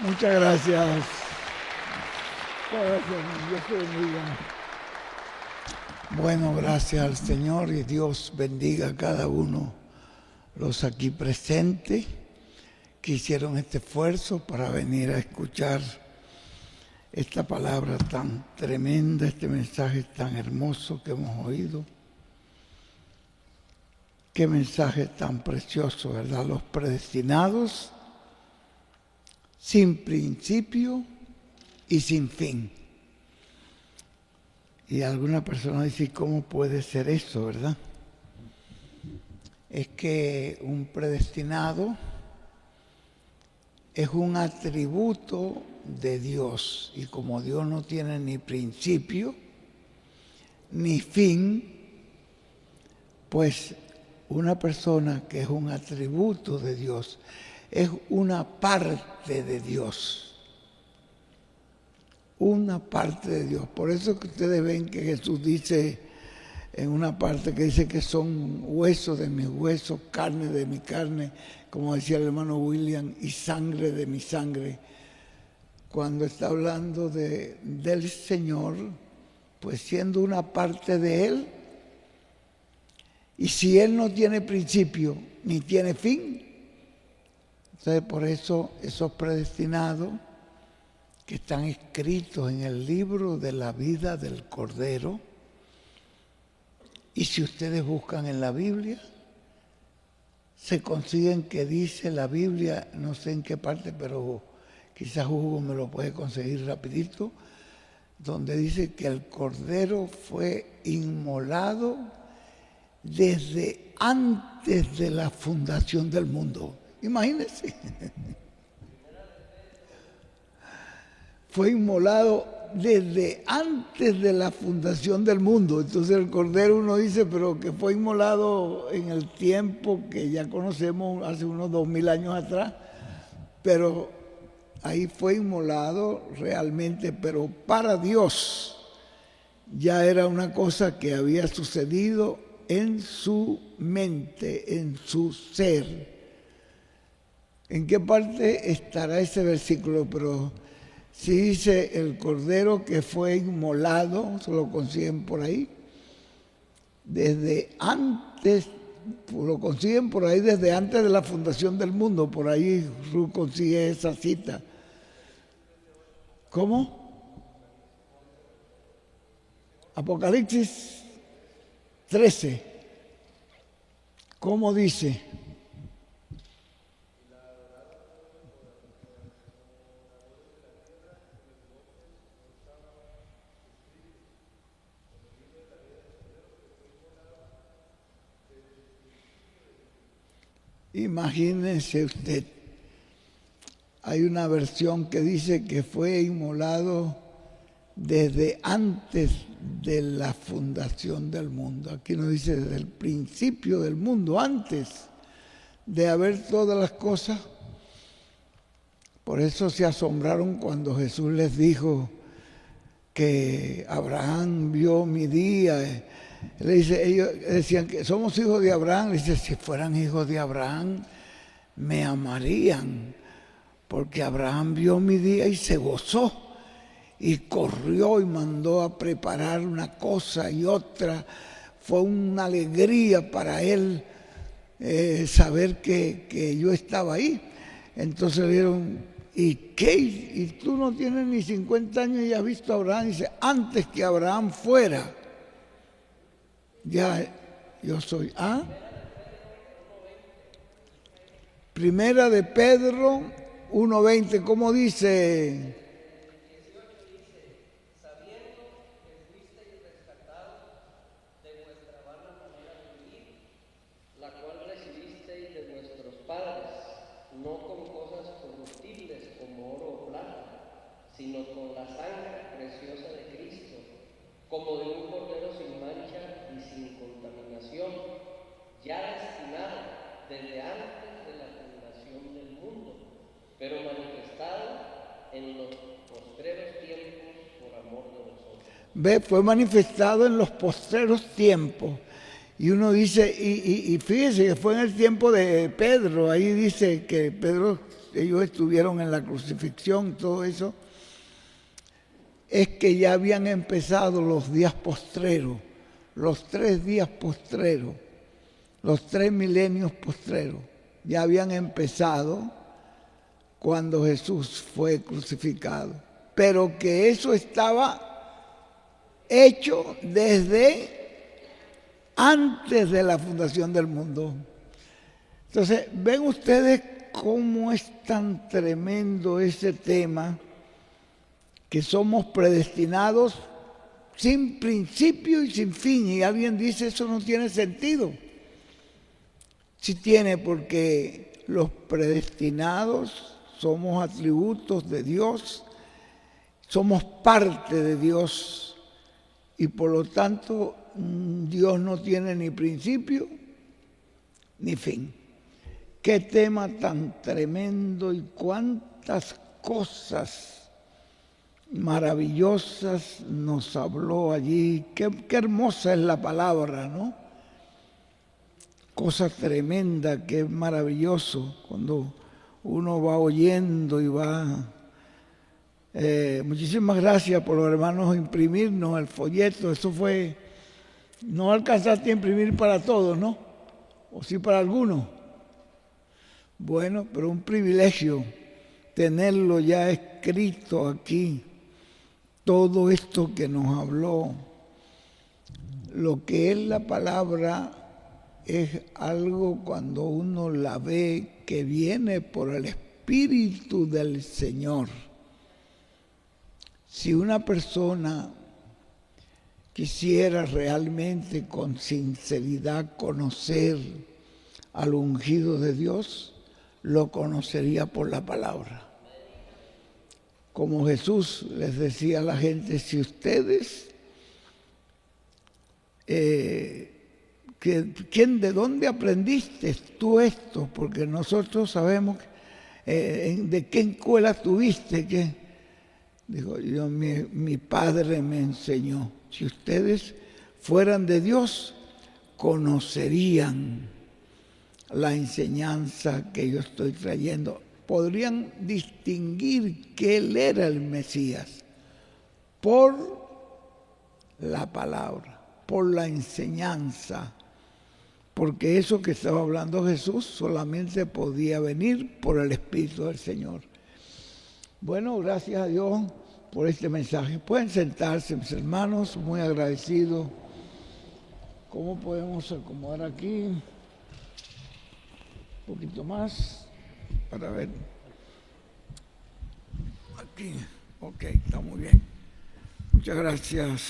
Muchas gracias. Gracias, Dios te bendiga. Bueno, gracias al Señor y Dios bendiga a cada uno los aquí presentes que hicieron este esfuerzo para venir a escuchar esta palabra tan tremenda, este mensaje tan hermoso que hemos oído. Qué mensaje tan precioso, ¿verdad? Los predestinados sin principio y sin fin. Y alguna persona dice, ¿cómo puede ser eso, verdad? Es que un predestinado es un atributo de Dios. Y como Dios no tiene ni principio ni fin, pues una persona que es un atributo de Dios es una parte de Dios. Una parte de Dios. Por eso que ustedes ven que Jesús dice en una parte que dice que son huesos de mis huesos, carne de mi carne, como decía el hermano William, y sangre de mi sangre. Cuando está hablando del Señor, pues siendo una parte de Él, y si Él no tiene principio ni tiene fin, entonces por eso esos predestinados que están escritos en el libro de la vida del Cordero, y si ustedes buscan en la Biblia, se consiguen que dice la Biblia, no sé en qué parte, pero quizás Hugo me lo puede conseguir rapidito, donde dice que el Cordero fue inmolado desde antes de la fundación del mundo. Imagínense. Fue inmolado desde antes de la fundación del mundo. Entonces el Cordero, uno dice, pero que fue inmolado en el tiempo que ya conocemos, hace unos 2000 años atrás, pero ahí fue inmolado realmente, pero para Dios ya era una cosa que había sucedido en su mente, en su ser. ¿En qué parte estará ese versículo? Pero si dice el Cordero que fue inmolado, se lo consiguen por ahí, desde antes, lo consiguen por ahí desde antes de la fundación del mundo, por ahí Ruth consigue esa cita. ¿Cómo? Apocalipsis 13. ¿Cómo dice? Imagínense usted, hay una versión que dice que fue inmolado desde antes de la fundación del mundo. Aquí nos dice desde el principio del mundo, antes de haber todas las cosas. Por eso se asombraron cuando Jesús les dijo que Abraham vio mi día. Le dice, ellos decían que somos hijos de Abraham. Le dice, si fueran hijos de Abraham, me amarían, porque Abraham vio mi día y se gozó, y corrió y mandó a preparar una cosa y otra. Fue una alegría para él saber que yo estaba ahí. Entonces le dijeron, ¿y qué? ¿Y tú no tienes ni 50 años y has visto a Abraham? Y dice, antes que Abraham fuera, ya yo soy. Primera de Pedro 1:20, ¿cómo dice? Sino con la sangre preciosa de Cristo, como de un cordero sin mancha y sin contaminación, ya destinado desde antes de la fundación del mundo, pero manifestado en los postreros tiempos por amor de nosotros. Fue manifestado en los postreros tiempos. Y uno dice, y fíjese que fue en el tiempo de Pedro, ahí dice que Pedro, ellos estuvieron en la crucifixión, todo eso, es que ya habían empezado los días postreros, los 3 días postreros, los 3 milenios postreros, ya habían empezado cuando Jesús fue crucificado, pero que eso estaba hecho desde antes de la fundación del mundo. Entonces, ven ustedes cómo es tan tremendo ese tema, que somos predestinados sin principio y sin fin. Y alguien dice, eso no tiene sentido. Sí tiene, porque los predestinados somos atributos de Dios, somos parte de Dios, y por lo tanto Dios no tiene ni principio ni fin. Qué tema tan tremendo y cuántas cosas maravillosas nos habló allí. Qué hermosa es la palabra, ¿no? Cosa tremenda, qué maravilloso cuando uno va oyendo y va. Muchísimas gracias por los hermanos imprimirnos el folleto. Eso fue, no alcanzaste a imprimir para todos, ¿no? O sí para algunos. Bueno, pero un privilegio tenerlo ya escrito aquí. Todo esto que nos habló, lo que es la palabra, es algo cuando uno la ve que viene por el Espíritu del Señor. Si una persona quisiera realmente con sinceridad conocer al ungido de Dios, lo conocería por la palabra. Como Jesús les decía a la gente, si ustedes, ¿de dónde aprendiste tú esto? Porque nosotros sabemos de qué escuela tuviste. Dijo, mi padre me enseñó. Si ustedes fueran de Dios, conocerían la enseñanza que yo estoy trayendo. Podrían distinguir que Él era el Mesías por la palabra, por la enseñanza, porque eso que estaba hablando Jesús solamente podía venir por el Espíritu del Señor. Bueno, gracias a Dios por este mensaje. Pueden sentarse, mis hermanos, muy agradecidos. ¿Cómo podemos acomodar aquí? Un poquito más. Para ver. Aquí. Ok, está muy bien. Muchas gracias.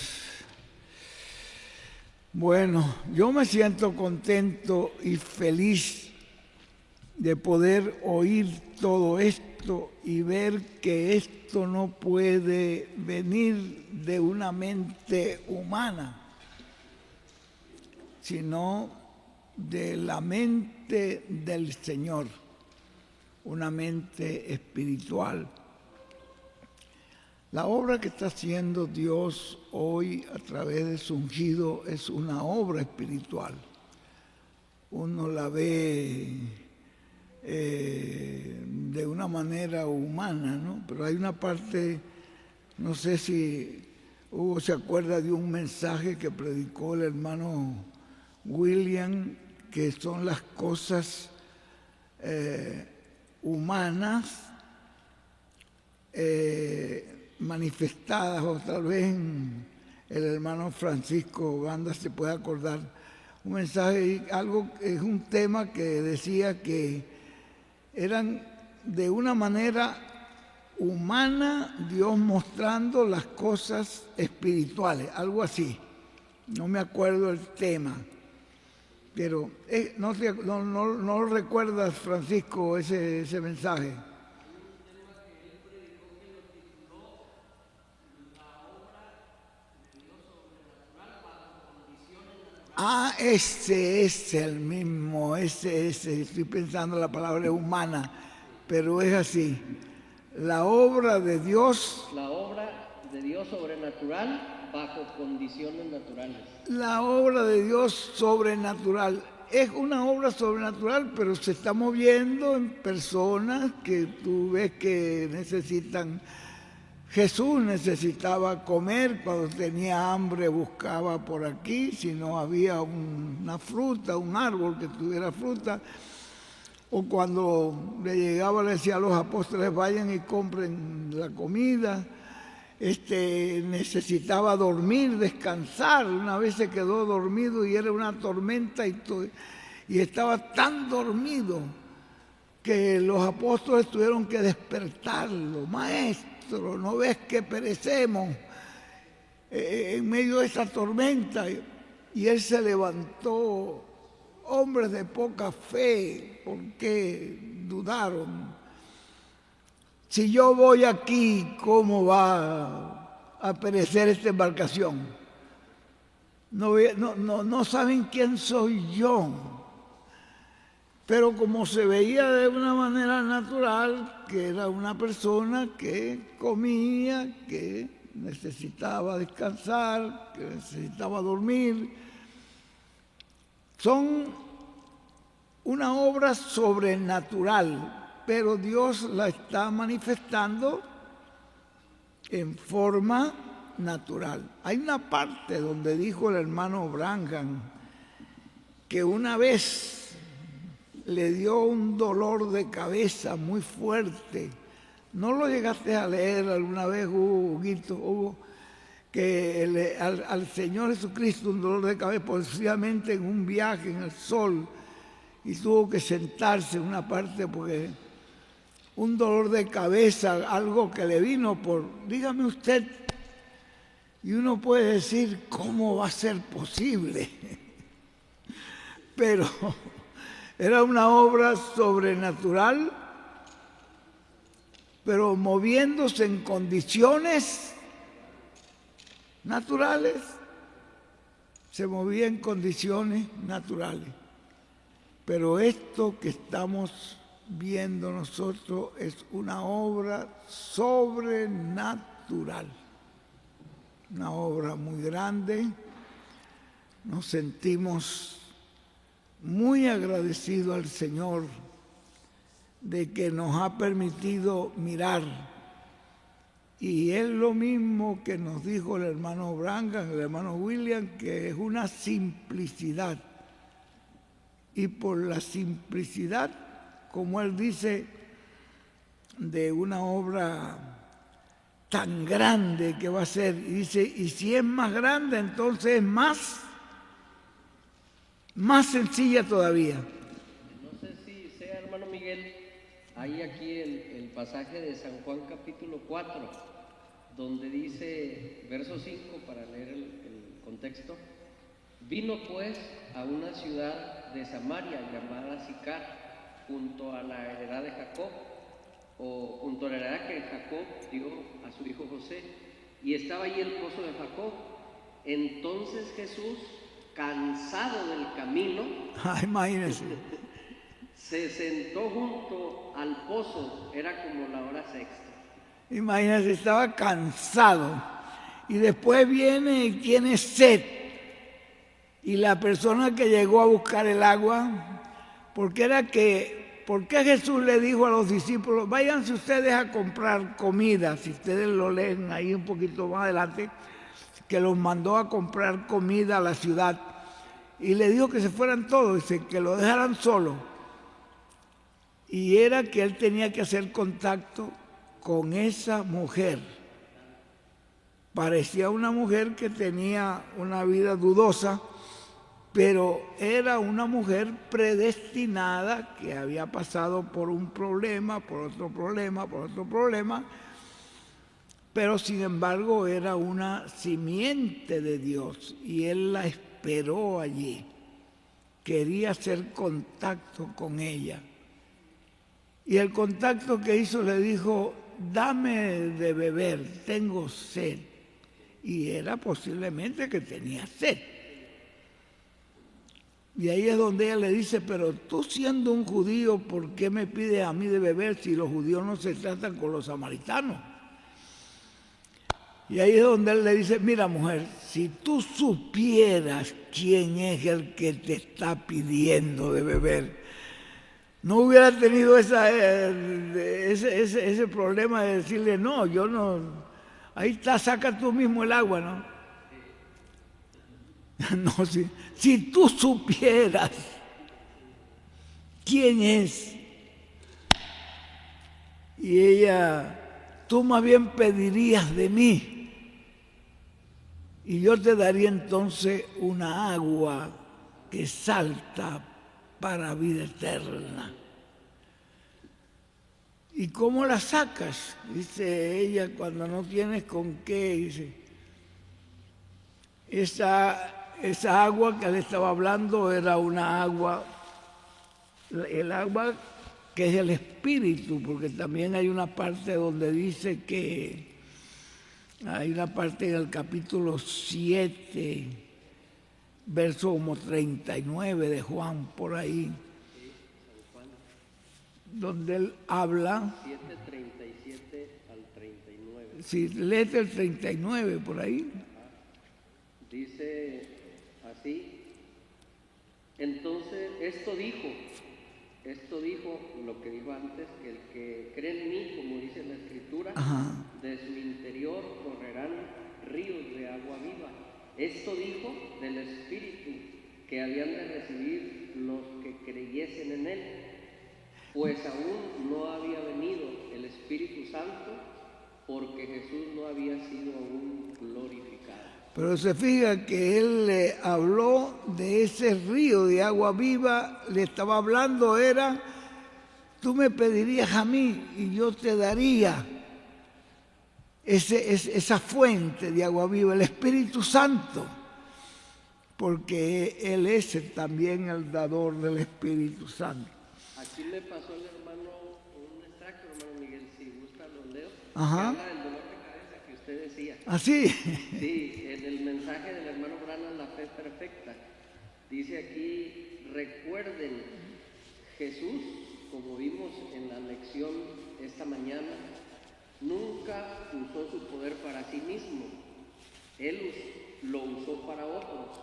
Bueno, yo me siento contento y feliz de poder oír todo esto y ver que esto no puede venir de una mente humana, sino de la mente del Señor. Una mente espiritual. La obra que está haciendo Dios hoy a través de su ungido es una obra espiritual. Uno la ve de una manera humana, ¿no? Pero hay una parte, no sé si Hugo se acuerda de un mensaje que predicó el hermano William, que son las cosas humanas manifestadas, o tal vez el hermano Francisco Banda se puede acordar, un mensaje, algo, es un tema que decía que eran de una manera humana Dios mostrando las cosas espirituales, algo así, no me acuerdo el tema. Pero no recuerdas, Francisco, ese mensaje. Ah, ese es el mismo, ese, estoy pensando la palabra humana, pero es así. La obra de Dios. La obra de Dios sobrenatural bajo condiciones naturales. La obra de Dios sobrenatural. Es una obra sobrenatural, pero se está moviendo en personas que tú ves que necesitan. Jesús necesitaba comer, cuando tenía hambre buscaba por aquí, si no había una fruta, un árbol que tuviera fruta, o cuando le llegaba le decía a los apóstoles vayan y compren la comida. Necesitaba dormir, descansar. Una vez se quedó dormido y era una tormenta y estaba tan dormido que los apóstoles tuvieron que despertarlo. Maestro, ¿no ves que perecemos en medio de esta tormenta? Y él se levantó. Hombres de poca fe, ¿por qué dudaron? Si yo voy aquí, ¿cómo va a perecer esta embarcación? No saben quién soy yo. Pero como se veía de una manera natural, que era una persona que comía, que necesitaba descansar, que necesitaba dormir, son una obra sobrenatural, pero Dios la está manifestando en forma natural. Hay una parte donde dijo el hermano Branham que una vez le dio un dolor de cabeza muy fuerte. ¿No lo llegaste a leer alguna vez, Huguito? Que al Señor Jesucristo un dolor de cabeza, posiblemente en un viaje en el sol, y tuvo que sentarse en una parte porque un dolor de cabeza, algo que le vino dígame usted, y uno puede decir, ¿cómo va a ser posible? Pero era una obra sobrenatural, pero moviéndose en condiciones naturales, se movía en condiciones naturales. Pero esto que estamos viendo nosotros es una obra sobrenatural, una obra muy grande. Nos sentimos muy agradecidos al Señor de que nos ha permitido mirar. Y es lo mismo que nos dijo el hermano Branham, el hermano William, que es una simplicidad. Y por la simplicidad, como él dice, de una obra tan grande que va a ser, y dice, y si es más grande, entonces es más sencilla todavía. No sé si sea, hermano Miguel, hay aquí el pasaje de San Juan capítulo 4, donde dice, verso 5, para leer el contexto, vino pues a una ciudad de Samaria llamada Sicar, junto a la heredad de Jacob, o junto a la heredad que Jacob dio a su hijo José, y estaba ahí el pozo de Jacob. Entonces Jesús, cansado del camino, Imagínense, se sentó junto al pozo, era como la hora sexta. Imagínense, estaba cansado y después viene y tiene sed. Y la persona que llegó a buscar el agua, ¿por qué Jesús le dijo a los discípulos, váyanse ustedes a comprar comida? Si ustedes lo leen ahí un poquito más adelante, que los mandó a comprar comida a la ciudad. Y le dijo que se fueran todos, que lo dejaran solo. Y era que él tenía que hacer contacto con esa mujer. Parecía una mujer que tenía una vida dudosa, pero era una mujer predestinada que había pasado por un problema, por otro problema, por otro problema, pero sin embargo era una simiente de Dios y él la esperó allí. Quería hacer contacto con ella. Y el contacto que hizo le dijo, dame de beber, tengo sed. Y era posiblemente que tenía sed. Y ahí es donde ella le dice, pero tú siendo un judío, ¿por qué me pides a mí de beber si los judíos no se tratan con los samaritanos? Y ahí es donde él le dice, mira mujer, si tú supieras quién es el que te está pidiendo de beber, no hubiera tenido ese problema de decirle, no, yo no, ahí está, saca tú mismo el agua, ¿no? No, si tú supieras quién es, y ella, tú más bien pedirías de mí, y yo te daría entonces una agua que salta para vida eterna. ¿Y cómo la sacas? Dice ella, cuando no tienes con qué, dice, esa agua que le estaba hablando era una agua, el agua que es el espíritu, porque también hay una parte donde dice que, hay una parte en el capítulo 7, verso como 39 de Juan, por ahí, donde él habla. 7:37 al 39. Sí, léete el 39 por ahí. Dice así, entonces esto dijo lo que dijo antes, que el que cree en mí, como dice la Escritura, de su interior correrán ríos de agua viva. Esto dijo del Espíritu que habían de recibir los que creyesen en él, pues aún no había venido el Espíritu Santo, porque Jesús no había sido aún glorificado. Pero se fija que él le habló de ese río de agua viva, le estaba hablando, era, tú me pedirías a mí y yo te daría esa fuente de agua viva, el Espíritu Santo, porque Él es también el dador del Espíritu Santo. Aquí le pasó al hermano un extracto, hermano Miguel, si gusta lo leo, Ajá. que habla del dolor de cabeza que usted decía. ¿Ah, sí? Sí, en el mensaje del hermano Branham, La Fe Perfecta, dice aquí, recuerden, Jesús, como vimos en la lección esta mañana, nunca usó su poder para sí mismo, Él lo usó para otros,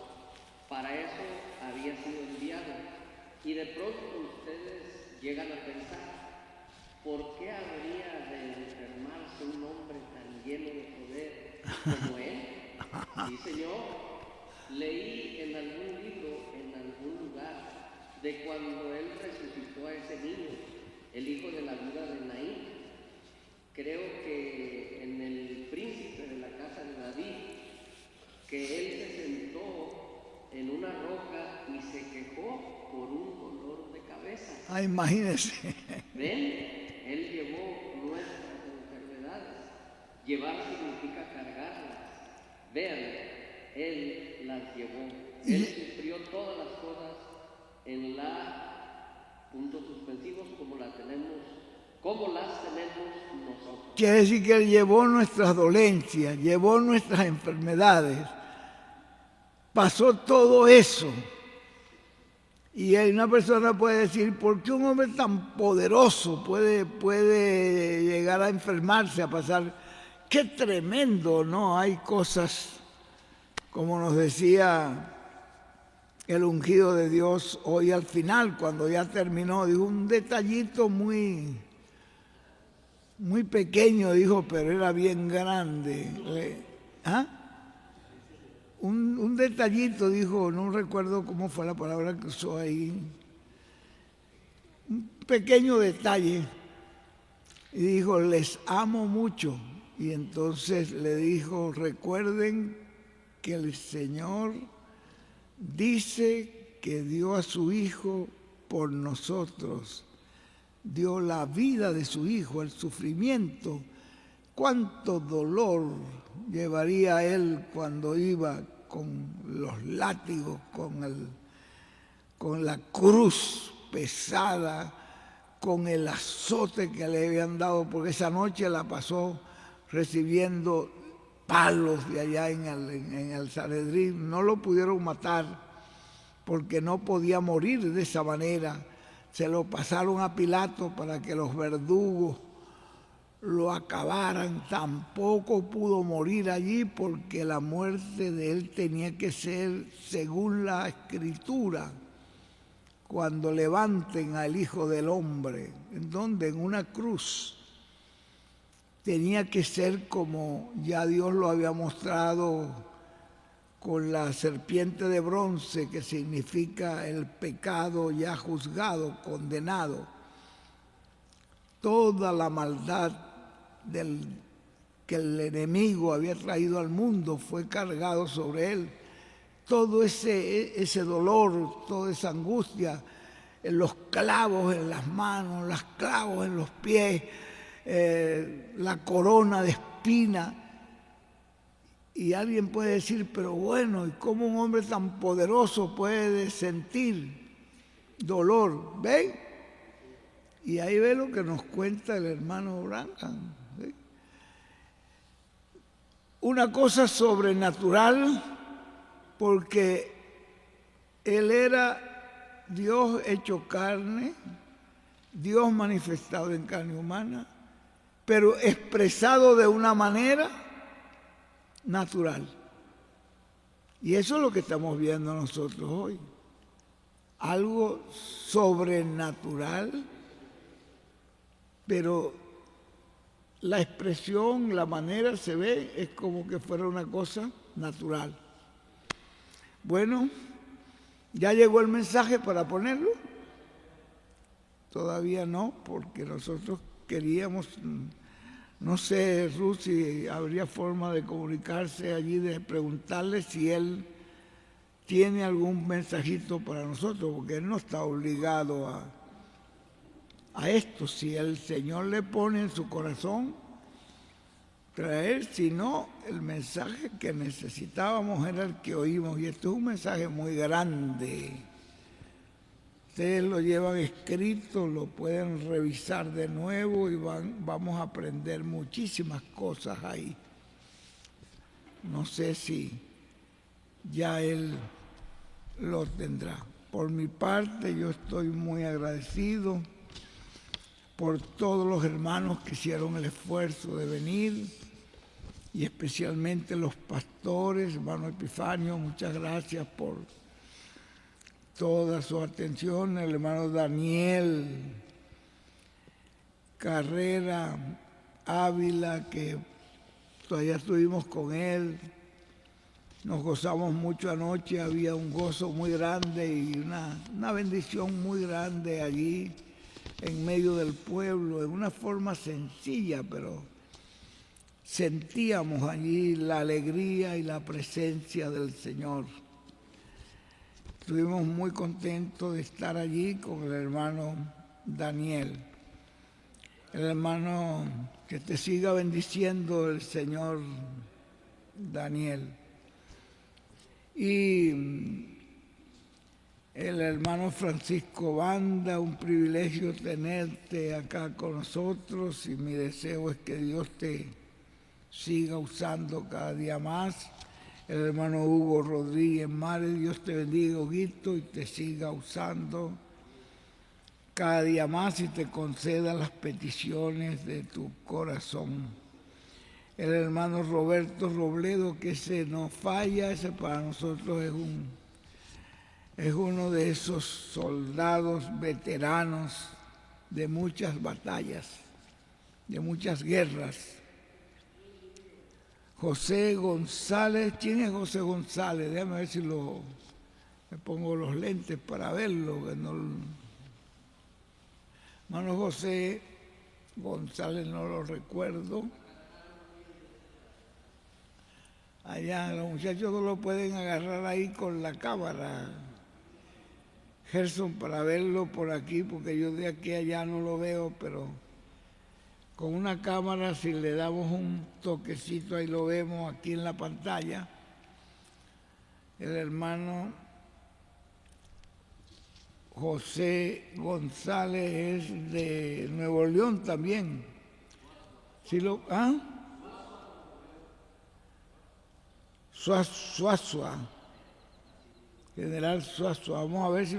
para eso había sido enviado. Y de pronto ustedes llegan a pensar, ¿por qué habría de enfermarse un hombre tan lleno de poder como él? Sí, Señor, leí en algún libro, en algún lugar, de cuando él resucitó a ese niño, el hijo de la viuda de Naín. Creo que en el príncipe de la casa de David, que él se sentó en una roca y se quejó por un dolor de cabeza. Ah, imagínese. ¿Ven? Él llevó nuestras enfermedades. Llevar significa cargarlas. Vean, Él las llevó. Él sufrió todas las cosas en la puntos suspensivos como las tenemos nosotros. Quiere decir que Él llevó nuestras dolencias, llevó nuestras enfermedades, pasó todo eso. Y una persona puede decir, ¿por qué un hombre tan poderoso puede llegar a enfermarse, a pasar? ¡Qué tremendo!, ¿no? Hay cosas, como nos decía el ungido de Dios hoy al final, cuando ya terminó, dijo un detallito muy pequeño, dijo, pero era bien grande. Un detallito, dijo, no recuerdo cómo fue la palabra que usó ahí, un pequeño detalle, y dijo, les amo mucho. Y entonces le dijo, recuerden que el Señor dice que dio a su Hijo por nosotros, dio la vida de su Hijo, el sufrimiento. ¿Cuánto dolor llevaría él cuando iba con los látigos, con la cruz pesada, con el azote que le habían dado? Porque esa noche la pasó recibiendo palos de allá en el Sanedrín. No lo pudieron matar porque no podía morir de esa manera. Se lo pasaron a Pilato para que los verdugos lo acabaran, tampoco pudo morir allí, porque la muerte de él tenía que ser según la Escritura, cuando levanten al Hijo del Hombre, en donde en una cruz. Tenía que ser como ya Dios lo había mostrado con la serpiente de bronce, que significa el pecado ya juzgado, condenado. Toda la maldad que el enemigo había traído al mundo fue cargado sobre él. Todo ese dolor, toda esa angustia, los clavos en las manos, los clavos en los pies, la corona de espina. Y alguien puede decir, pero bueno, ¿y cómo un hombre tan poderoso puede sentir dolor? ¿Ven? Y ahí ve lo que nos cuenta el hermano Branham. ¿Sí? Una cosa sobrenatural, porque él era Dios hecho carne, Dios manifestado en carne humana, pero expresado de una manera natural. Y eso es lo que estamos viendo nosotros hoy. Algo sobrenatural, pero la expresión, la manera se ve, es como que fuera una cosa natural. Bueno, ¿ya llegó el mensaje para ponerlo? Todavía no, porque nosotros queríamos, no sé, Ruth, si habría forma de comunicarse allí, de preguntarle si él tiene algún mensajito para nosotros, porque él no está obligado a esto. Si el Señor le pone en su corazón traer, si no, el mensaje que necesitábamos era el que oímos, y esto es un mensaje muy grande. Ustedes lo llevan escrito, lo pueden revisar de nuevo y vamos a aprender muchísimas cosas ahí. No sé si ya él lo tendrá. Por mi parte, yo estoy muy agradecido por todos los hermanos que hicieron el esfuerzo de venir, y especialmente los pastores. Hermano Epifanio, muchas gracias por toda su atención. El hermano Daniel Carrera Ávila, que todavía estuvimos con él, nos gozamos mucho anoche, había un gozo muy grande y una bendición muy grande allí en medio del pueblo, en una forma sencilla, pero sentíamos allí la alegría y la presencia del Señor. Estuvimos muy contentos de estar allí con el hermano Daniel. El hermano, que te siga bendiciendo el Señor, Daniel. Y el hermano Francisco Banda, un privilegio tenerte acá con nosotros, y mi deseo es que Dios te siga usando cada día más. El hermano Hugo Rodríguez Mare, Dios te bendiga, Huguito, y te siga usando cada día más y te conceda las peticiones de tu corazón. El hermano Roberto Robledo, que ese no falla, ese para nosotros es uno de esos soldados veteranos de muchas batallas, de muchas guerras. José González, ¿quién es José González? Déjame ver si me pongo los lentes para verlo. Hermano José González no lo recuerdo. Allá los muchachos no lo pueden agarrar ahí con la cámara, Gerson, para verlo por aquí, porque yo de aquí a allá no lo veo, pero con una cámara, si le damos un toquecito, ahí lo vemos aquí en la pantalla. El hermano José González es de Nuevo León también. ¿Sí Suazua, General Suazua. Vamos a ver si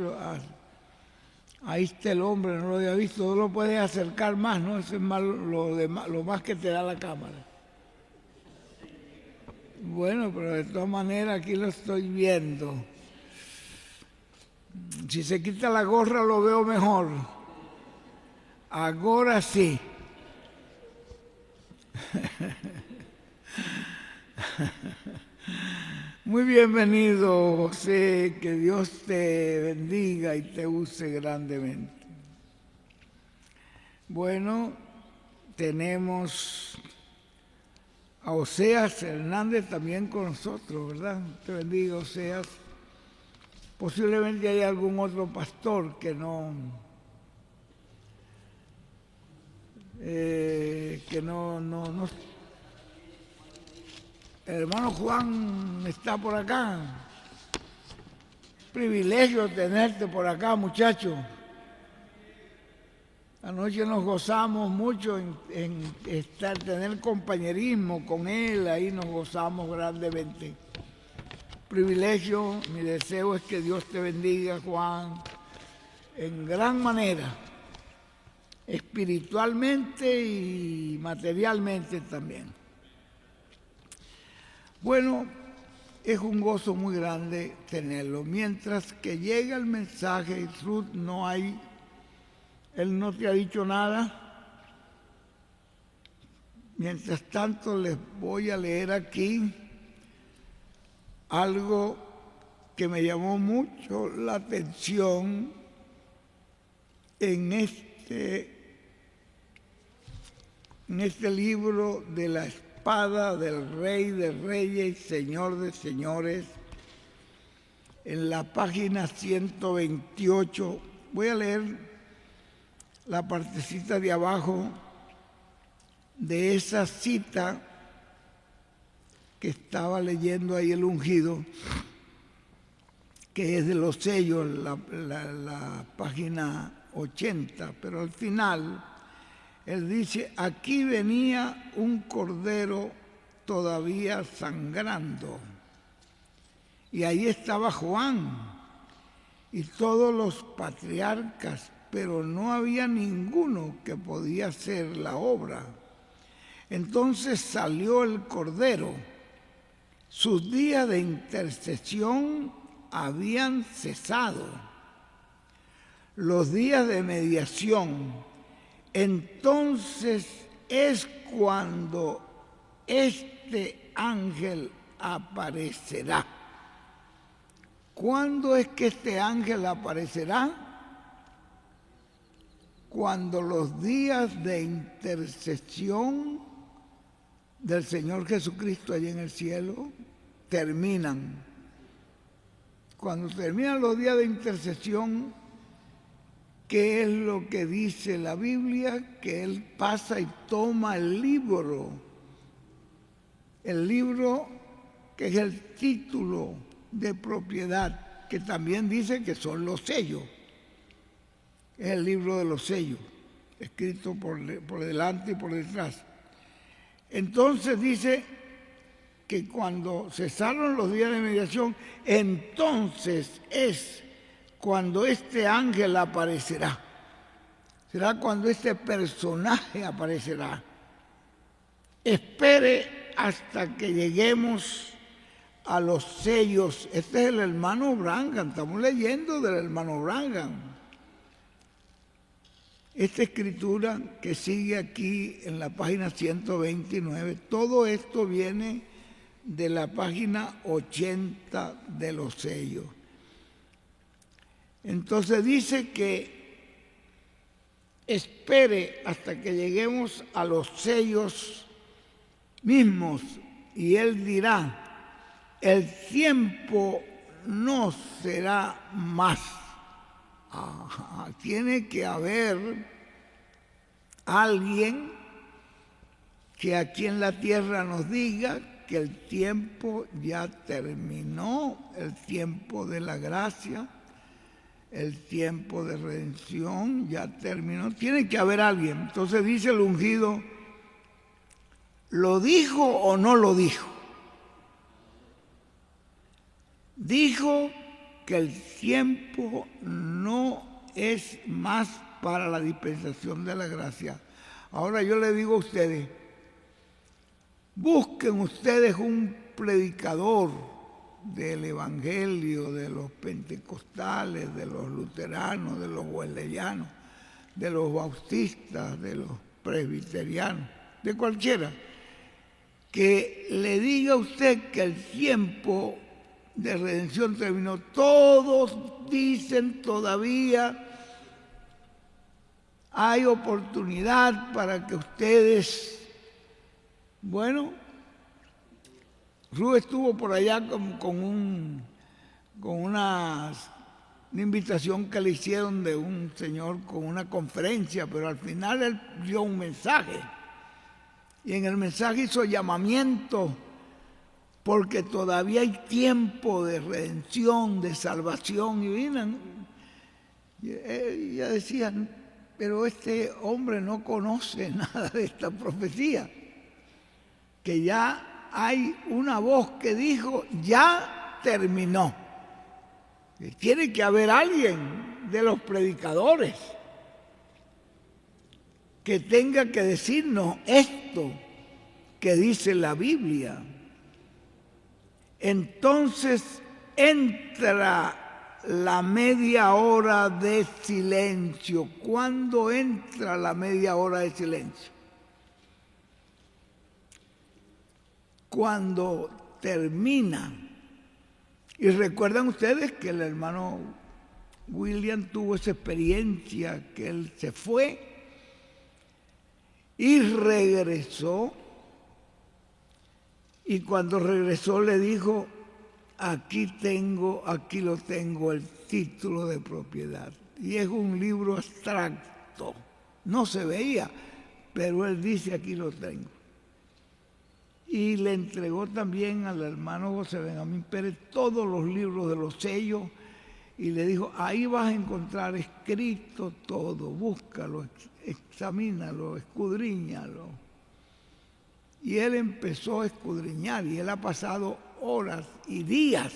Ahí está el hombre, no lo había visto, no lo puedes acercar más, ¿no? Eso es lo más que te da la cámara. Bueno, pero de todas maneras aquí lo estoy viendo. Si se quita la gorra lo veo mejor. Ahora sí. Muy bienvenido, José, que Dios te bendiga y te use grandemente. Bueno, tenemos a Oseas Hernández también con nosotros, ¿verdad? Te bendiga, Oseas. Posiblemente hay algún otro pastor que no El hermano Juan está por acá. Privilegio tenerte por acá, muchacho. Anoche nos gozamos mucho en tener compañerismo con él, ahí nos gozamos grandemente. Privilegio, mi deseo es que Dios te bendiga, Juan, en gran manera, espiritualmente y materialmente también. Bueno, es un gozo muy grande tenerlo. Mientras que llega el mensaje y Ruth no hay, él no te ha dicho nada. Mientras tanto les voy a leer aquí algo que me llamó mucho la atención en este libro de la espada del Rey de Reyes y Señor de Señores, en la página 128. Voy a leer la partecita de abajo de esa cita que estaba leyendo ahí el ungido, que es de los sellos, la página 80, pero al final él dice: aquí venía un cordero todavía sangrando, y ahí estaba Juan y todos los patriarcas, pero no había ninguno que podía hacer la obra. Entonces salió el cordero. Sus días de intercesión habían cesado, los días de mediación. Entonces es cuando este ángel aparecerá. ¿Cuándo es que este ángel aparecerá? Cuando los días de intercesión del Señor Jesucristo allá en el cielo terminan. Cuando terminan los días de intercesión, ¿qué es lo que dice la Biblia? Que Él pasa y toma el libro que es el título de propiedad, que también dice que son los sellos. Es el libro de los sellos, escrito por delante y por detrás. Entonces dice que cuando cesaron los días de mediación, entonces es cuando este ángel aparecerá. Será cuando este personaje aparecerá. Espere hasta que lleguemos a los sellos. Este es el hermano Branham, estamos leyendo del hermano Branham. Esta escritura que sigue aquí en la página 129, todo esto viene de la página 80 de los sellos. Entonces dice que espere hasta que lleguemos a los sellos mismos, y él dirá: el tiempo no será más. Tiene que haber alguien que aquí en la tierra nos diga que el tiempo ya terminó, el tiempo de la gracia, el tiempo de redención ya terminó. Tiene que haber alguien. Entonces dice el ungido: ¿lo dijo o no lo dijo? Dijo que el tiempo no es más para la dispensación de la gracia. Ahora yo le digo a ustedes, busquen ustedes un predicador del evangelio, de los pentecostales, de los luteranos, de los wesleyanos, de los bautistas, de los presbiterianos, de cualquiera, que le diga a usted que el tiempo de redención terminó. Todos dicen todavía hay oportunidad para que ustedes, bueno, Rubén estuvo por allá con una invitación que le hicieron de un señor con una conferencia, pero al final él dio un mensaje. Y en el mensaje hizo llamamiento porque todavía hay tiempo de redención, de salvación. Y ya decían, pero este hombre no conoce nada de esta profecía, que ya hay una voz que dijo, ya terminó. Y tiene que haber alguien de los predicadores que tenga que decirnos esto que dice la Biblia. Entonces entra la media hora de silencio. ¿Cuándo entra la media hora de silencio? Cuando termina. Y recuerdan ustedes que el hermano William tuvo esa experiencia, que él se fue y regresó. Y cuando regresó le dijo, aquí lo tengo, el título de propiedad. Y es un libro abstracto, no se veía, pero él dice, aquí lo tengo. Y le entregó también al hermano José Benjamín Pérez todos los libros de los sellos y le dijo, ahí vas a encontrar escrito todo, búscalo, examínalo, escudriñalo. Y él empezó a escudriñar y él ha pasado horas y días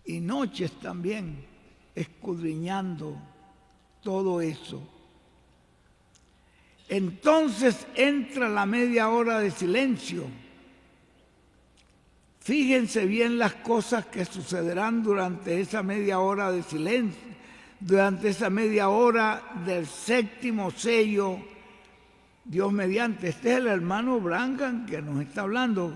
y noches también escudriñando todo eso. Entonces entra la media hora de silencio. Fíjense bien las cosas que sucederán durante esa media hora de silencio, durante esa media hora del séptimo sello. Dios mediante, este es el hermano Branham que nos está hablando,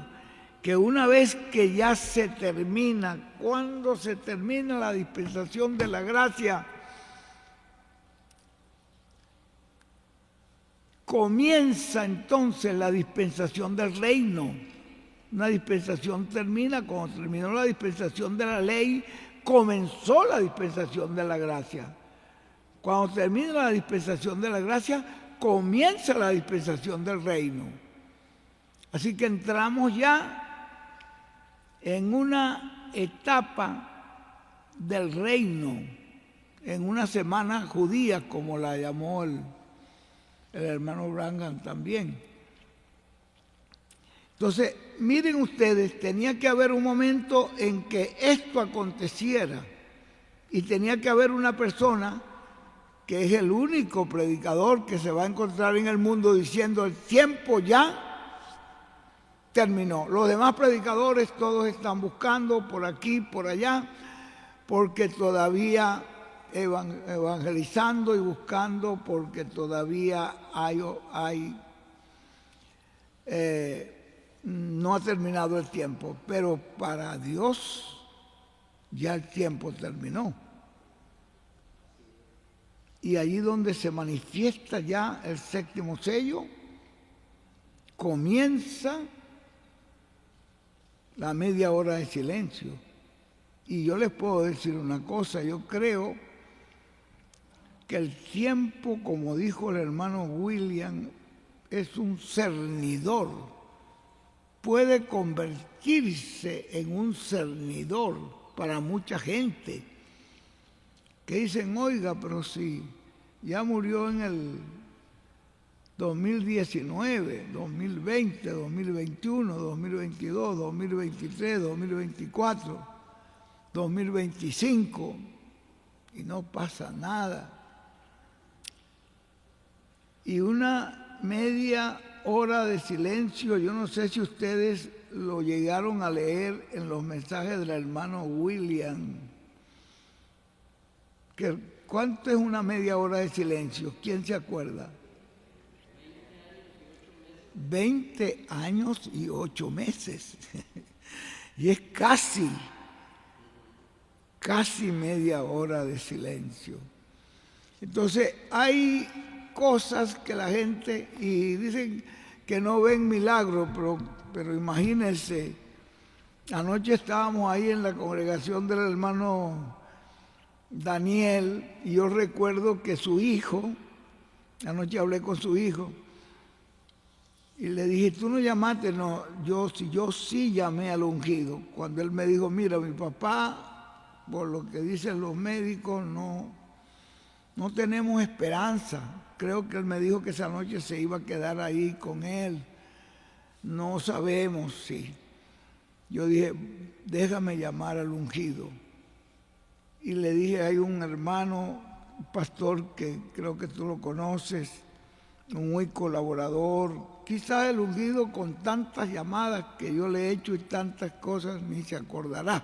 que una vez que ya se termina, cuando se termina la dispensación de la gracia, comienza entonces la dispensación del reino. Una dispensación termina, cuando terminó la dispensación de la ley, comenzó la dispensación de la gracia. Cuando termina la dispensación de la gracia, comienza la dispensación del reino. Así que entramos ya en una etapa del reino, en una semana judía, como la llamó el hermano Branham también. Entonces, miren ustedes, tenía que haber un momento en que esto aconteciera y tenía que haber una persona que es el único predicador que se va a encontrar en el mundo diciendo el tiempo ya terminó. Los demás predicadores todos están buscando por aquí, por allá, porque todavía evangelizando y buscando, porque todavía no ha terminado el tiempo, pero para Dios ya el tiempo terminó. Y allí donde se manifiesta ya el séptimo sello, comienza la media hora de silencio. Y yo les puedo decir una cosa, yo creo que el tiempo, como dijo el hermano William, es un cernidor. Puede convertirse en un cernidor para mucha gente. Que dicen, oiga, pero si ya murió en el 2019, 2020, 2021, 2022, 2023, 2024, 2025 y no pasa nada. Y una media hora de silencio, yo no sé si ustedes lo llegaron a leer en los mensajes del hermano William. ¿Cuánto es una media hora de silencio? ¿Quién se acuerda? 20 años y 8 meses. Y es casi media hora de silencio. Entonces hay cosas que la gente, y dicen que no ven milagros, pero imagínense, anoche estábamos ahí en la congregación del hermano Daniel, y yo recuerdo que su hijo, anoche hablé con su hijo, y le dije, ¿tú no llamaste? No, yo sí llamé al ungido. Cuando él me dijo, mira, mi papá, por lo que dicen los médicos, no tenemos esperanza. Creo que él me dijo que esa noche se iba a quedar ahí con él. No sabemos si. Yo dije, déjame llamar al ungido. Y le dije, hay un hermano, un pastor que creo que tú lo conoces, muy colaborador. Quizás el ungido con tantas llamadas que yo le he hecho y tantas cosas ni se acordará.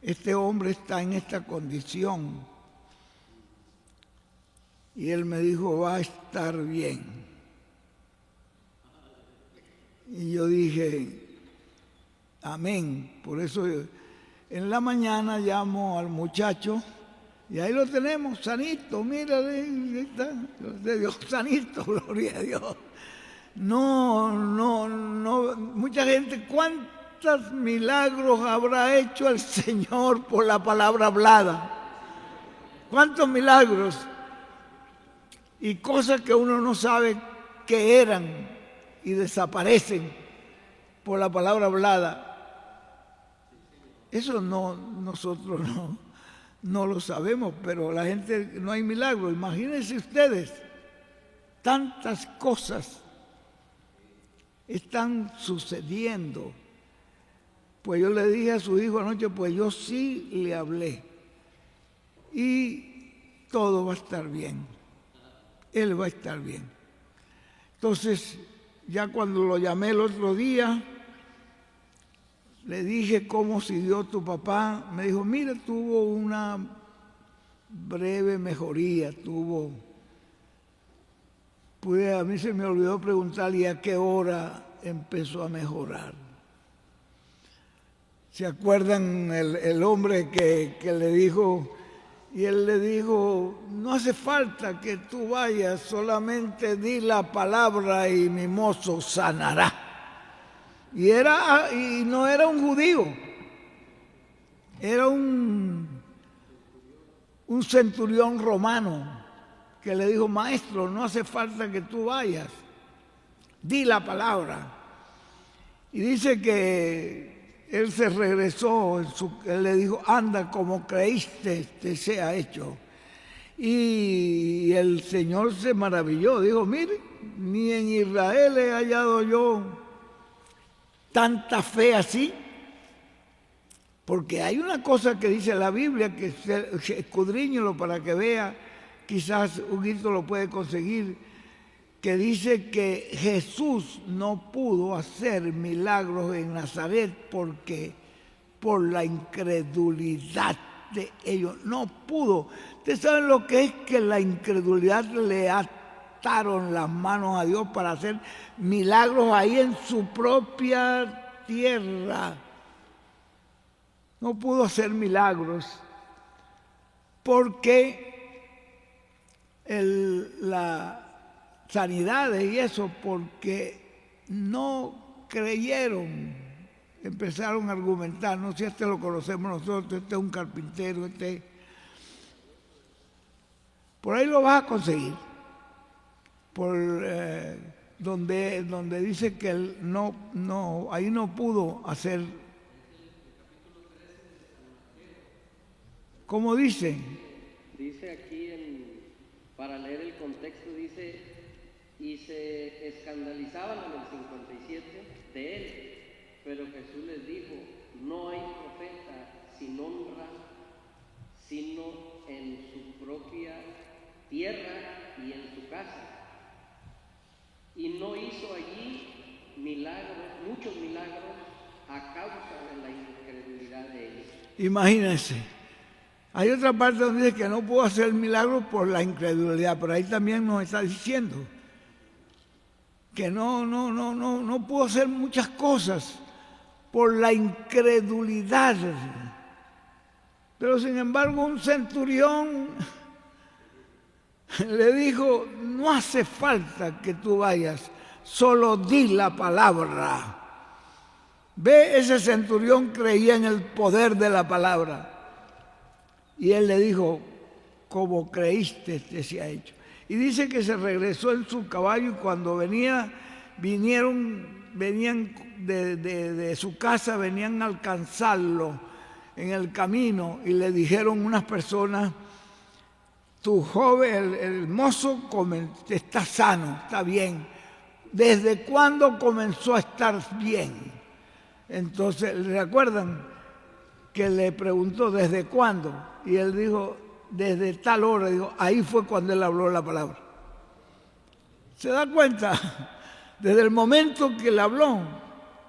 Este hombre está en esta condición. Y él me dijo, va a estar bien. Y yo dije, amén. Por eso en la mañana llamo al muchacho y ahí lo tenemos, sanito, mírale, ahí está, de Dios, sanito, gloria a Dios. No, mucha gente, ¿cuántos milagros habrá hecho el Señor por la palabra hablada? ¿Cuántos milagros? Y cosas que uno no sabe que eran y desaparecen por la palabra hablada. Eso nosotros no lo sabemos, pero la gente, no hay milagro. Imagínense ustedes, tantas cosas están sucediendo. Pues yo le dije a su hijo anoche, pues yo sí le hablé. Y todo va a estar bien. Él va a estar bien. Entonces, ya cuando lo llamé el otro día, le dije cómo siguió tu papá. Me dijo, mira, tuvo una breve mejoría, a mí se me olvidó preguntarle a qué hora empezó a mejorar. ¿Se acuerdan el hombre que le dijo? Y él le dijo, no hace falta que tú vayas, solamente di la palabra y mi mozo sanará. Y no era un judío, era un centurión romano que le dijo, maestro, no hace falta que tú vayas, di la palabra. Y dice que él se regresó, él le dijo, anda, como creíste, te sea hecho. Y el Señor se maravilló, dijo, mire, ni en Israel he hallado yo tanta fe así. Porque hay una cosa que dice la Biblia, que escudriñelo para que vea, quizás Huguito lo puede conseguir, que dice que Jesús no pudo hacer milagros en Nazaret porque por la incredulidad de ellos. No pudo. ¿Ustedes saben lo que es que la incredulidad le ataron las manos a Dios para hacer milagros ahí en su propia tierra? No pudo hacer milagros porque la sanidades y eso, porque no creyeron, empezaron a argumentar, no sé si este lo conocemos nosotros, este es un carpintero, por ahí lo vas a conseguir, por donde dice que él ahí no pudo hacer, ¿cómo dice? Dice aquí, para leer el contexto, dice, y se escandalizaban en el 57 de él, pero Jesús les dijo, no hay profeta sin honra, sino en su propia tierra y en su casa. Y no hizo allí muchos milagros a causa de la incredulidad de ellos. Imagínense. Hay otra parte donde dice que no pudo hacer milagros por la incredulidad, pero ahí también nos está diciendo que no pudo hacer muchas cosas por la incredulidad. Pero sin embargo un centurión le dijo: no hace falta que tú vayas, solo di la palabra. Ve, ese centurión creía en el poder de la palabra. Y él le dijo: como creíste, te se ha hecho. Y dice que se regresó en su caballo, y cuando venían de su casa, venían a alcanzarlo en el camino, y le dijeron unas personas: tu joven, el mozo está sano, está bien. ¿Desde cuándo comenzó a estar bien? Entonces, ¿recuerdan que le preguntó desde cuándo? Y él dijo: desde tal hora. Dijo, ahí fue cuando él habló la palabra. ¿Se da cuenta? Desde el momento que él habló,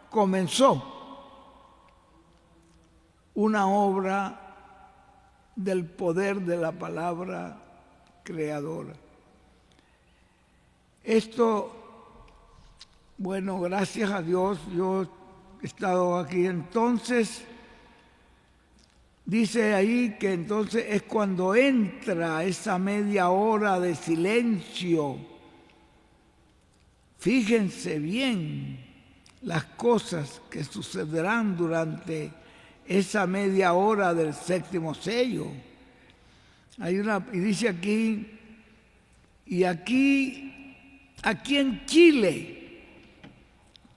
comenzó una obra del poder de la palabra creadora. Esto, bueno, gracias a Dios, yo he estado aquí. Entonces, dice ahí que entonces es cuando entra esa media hora de silencio. Fíjense bien las cosas que sucederán durante esa media hora del séptimo sello. Y dice aquí, y aquí en Chile,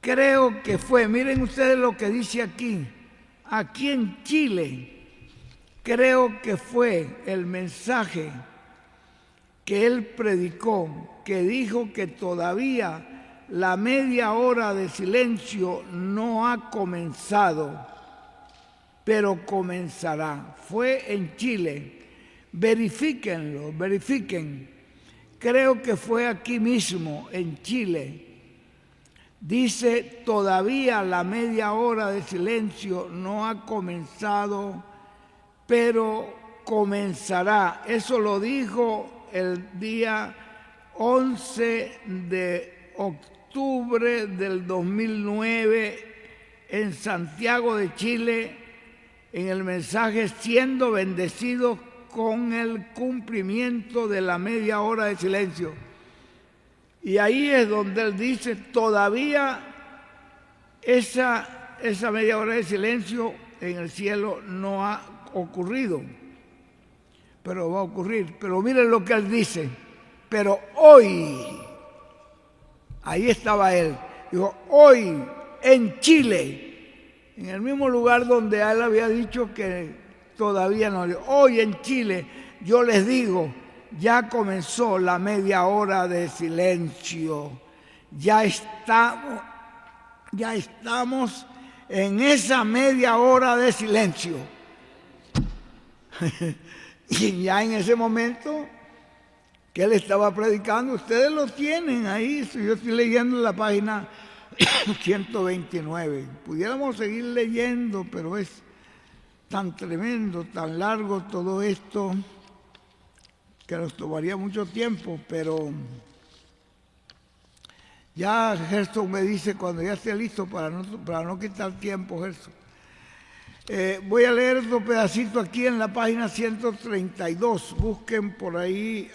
creo que fue, miren ustedes lo que dice aquí en Chile, creo que fue el mensaje que él predicó, que dijo que todavía la media hora de silencio no ha comenzado, pero comenzará. Fue en Chile. Verifíquenlo, verifiquen. Creo que fue aquí mismo, en Chile. Dice, todavía la media hora de silencio no ha comenzado, pero comenzará. Eso lo dijo el día 11 de octubre del 2009 en Santiago de Chile, en el mensaje Siendo Bendecidos con el cumplimiento de la media hora de silencio. Y ahí es donde él dice, todavía esa media hora de silencio en el cielo no ha ocurrido, pero va a ocurrir. Pero miren lo que él dice, pero hoy, ahí estaba él, dijo, hoy en Chile, en el mismo lugar donde él había dicho que todavía no. Hoy en Chile, yo les digo, ya comenzó la media hora de silencio. Ya estamos en esa media hora de silencio. Y ya en ese momento que él estaba predicando, ustedes lo tienen ahí. Yo estoy leyendo en la página 129. Pudiéramos seguir leyendo, pero es tan tremendo, tan largo todo esto, que nos tomaría mucho tiempo, pero ya Gerson me dice cuando ya esté listo para no quitar tiempo, Gerson. Voy a leer otro pedacito aquí en la página 132. Busquen por ahí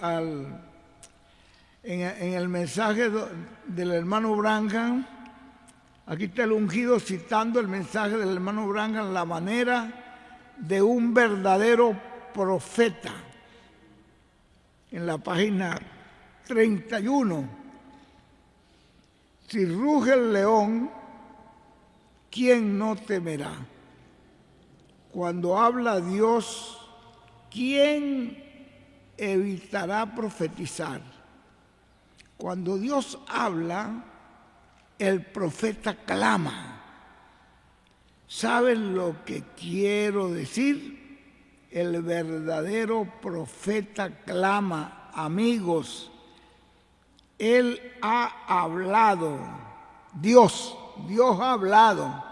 en el mensaje del hermano Branham. Aquí está el ungido citando el mensaje del hermano Branham, la manera de un verdadero profeta. En la página 31. Si ruge el león, ¿quién no temerá? Cuando habla Dios, ¿quién evitará profetizar? Cuando Dios habla, el profeta clama. ¿Saben lo que quiero decir? El verdadero profeta clama, amigos, Él ha hablado, Dios ha hablado.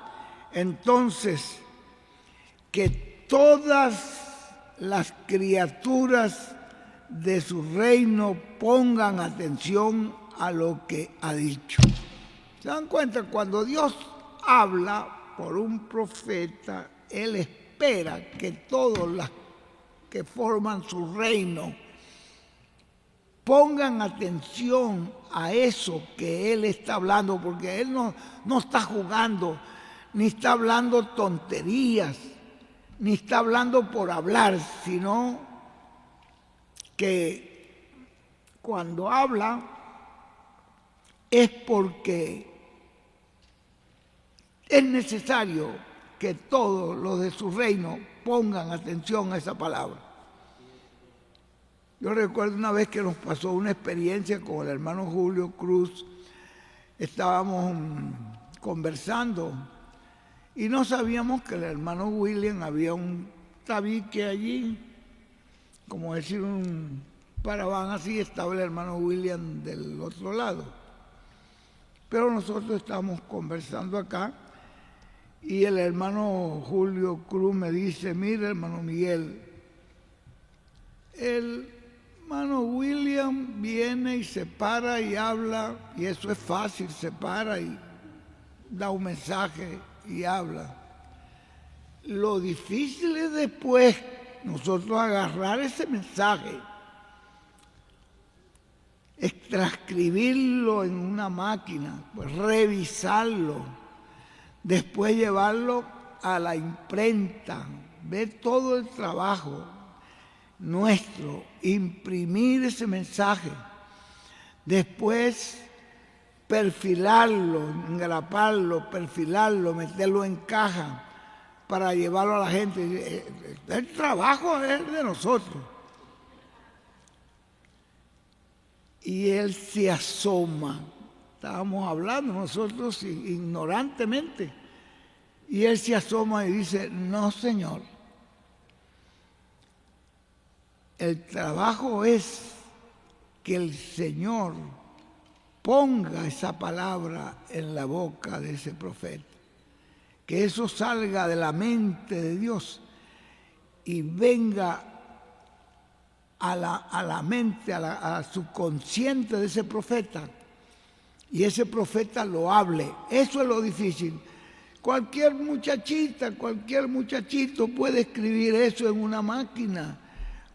Entonces, que todas las criaturas de su reino pongan atención a lo que ha dicho. ¿Se dan cuenta? Cuando Dios habla por un profeta, Él espera que todos los que forman su reino pongan atención a eso que Él está hablando, porque Él no está jugando, ni está hablando tonterías, ni está hablando por hablar, sino que cuando habla es porque es necesario que todos los de su reino pongan atención a esa palabra. Yo recuerdo una vez que nos pasó una experiencia con el hermano Julio Cruz. Estábamos conversando y no sabíamos que el hermano William había un tabique allí, como decir un paraván así, estaba el hermano William del otro lado. Pero nosotros estábamos conversando acá y el hermano Julio Cruz me dice: mira, hermano Miguel, el hermano William viene y se para y habla, y eso es fácil, se para y da un mensaje y habla. Lo difícil es después nosotros agarrar ese mensaje, es transcribirlo en una máquina, pues revisarlo, después llevarlo a la imprenta, ver todo el trabajo nuestro, imprimir ese mensaje, después perfilarlo, engraparlo, perfilarlo, meterlo en caja para llevarlo a la gente. El trabajo es de nosotros. Y él se asoma, estábamos hablando nosotros ignorantemente, y él se asoma y dice: no, señor, el trabajo es que el Señor ponga esa palabra en la boca de ese profeta, que eso salga de la mente de Dios y venga a la mente, a subconsciente de ese profeta, y ese profeta lo hable. Eso es lo difícil. Cualquier muchachita, cualquier muchachito puede escribir eso en una máquina.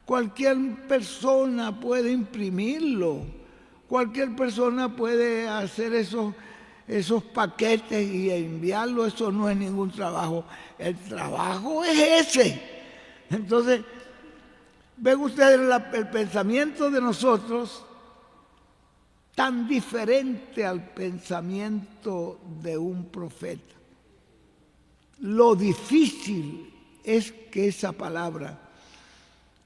Cualquier persona puede imprimirlo. Cualquier persona puede hacer esos paquetes y enviarlo. Eso no es ningún trabajo. El trabajo es ese. Entonces, ven ustedes el pensamiento de nosotros tan diferente al pensamiento de un profeta. Lo difícil es que esa palabra.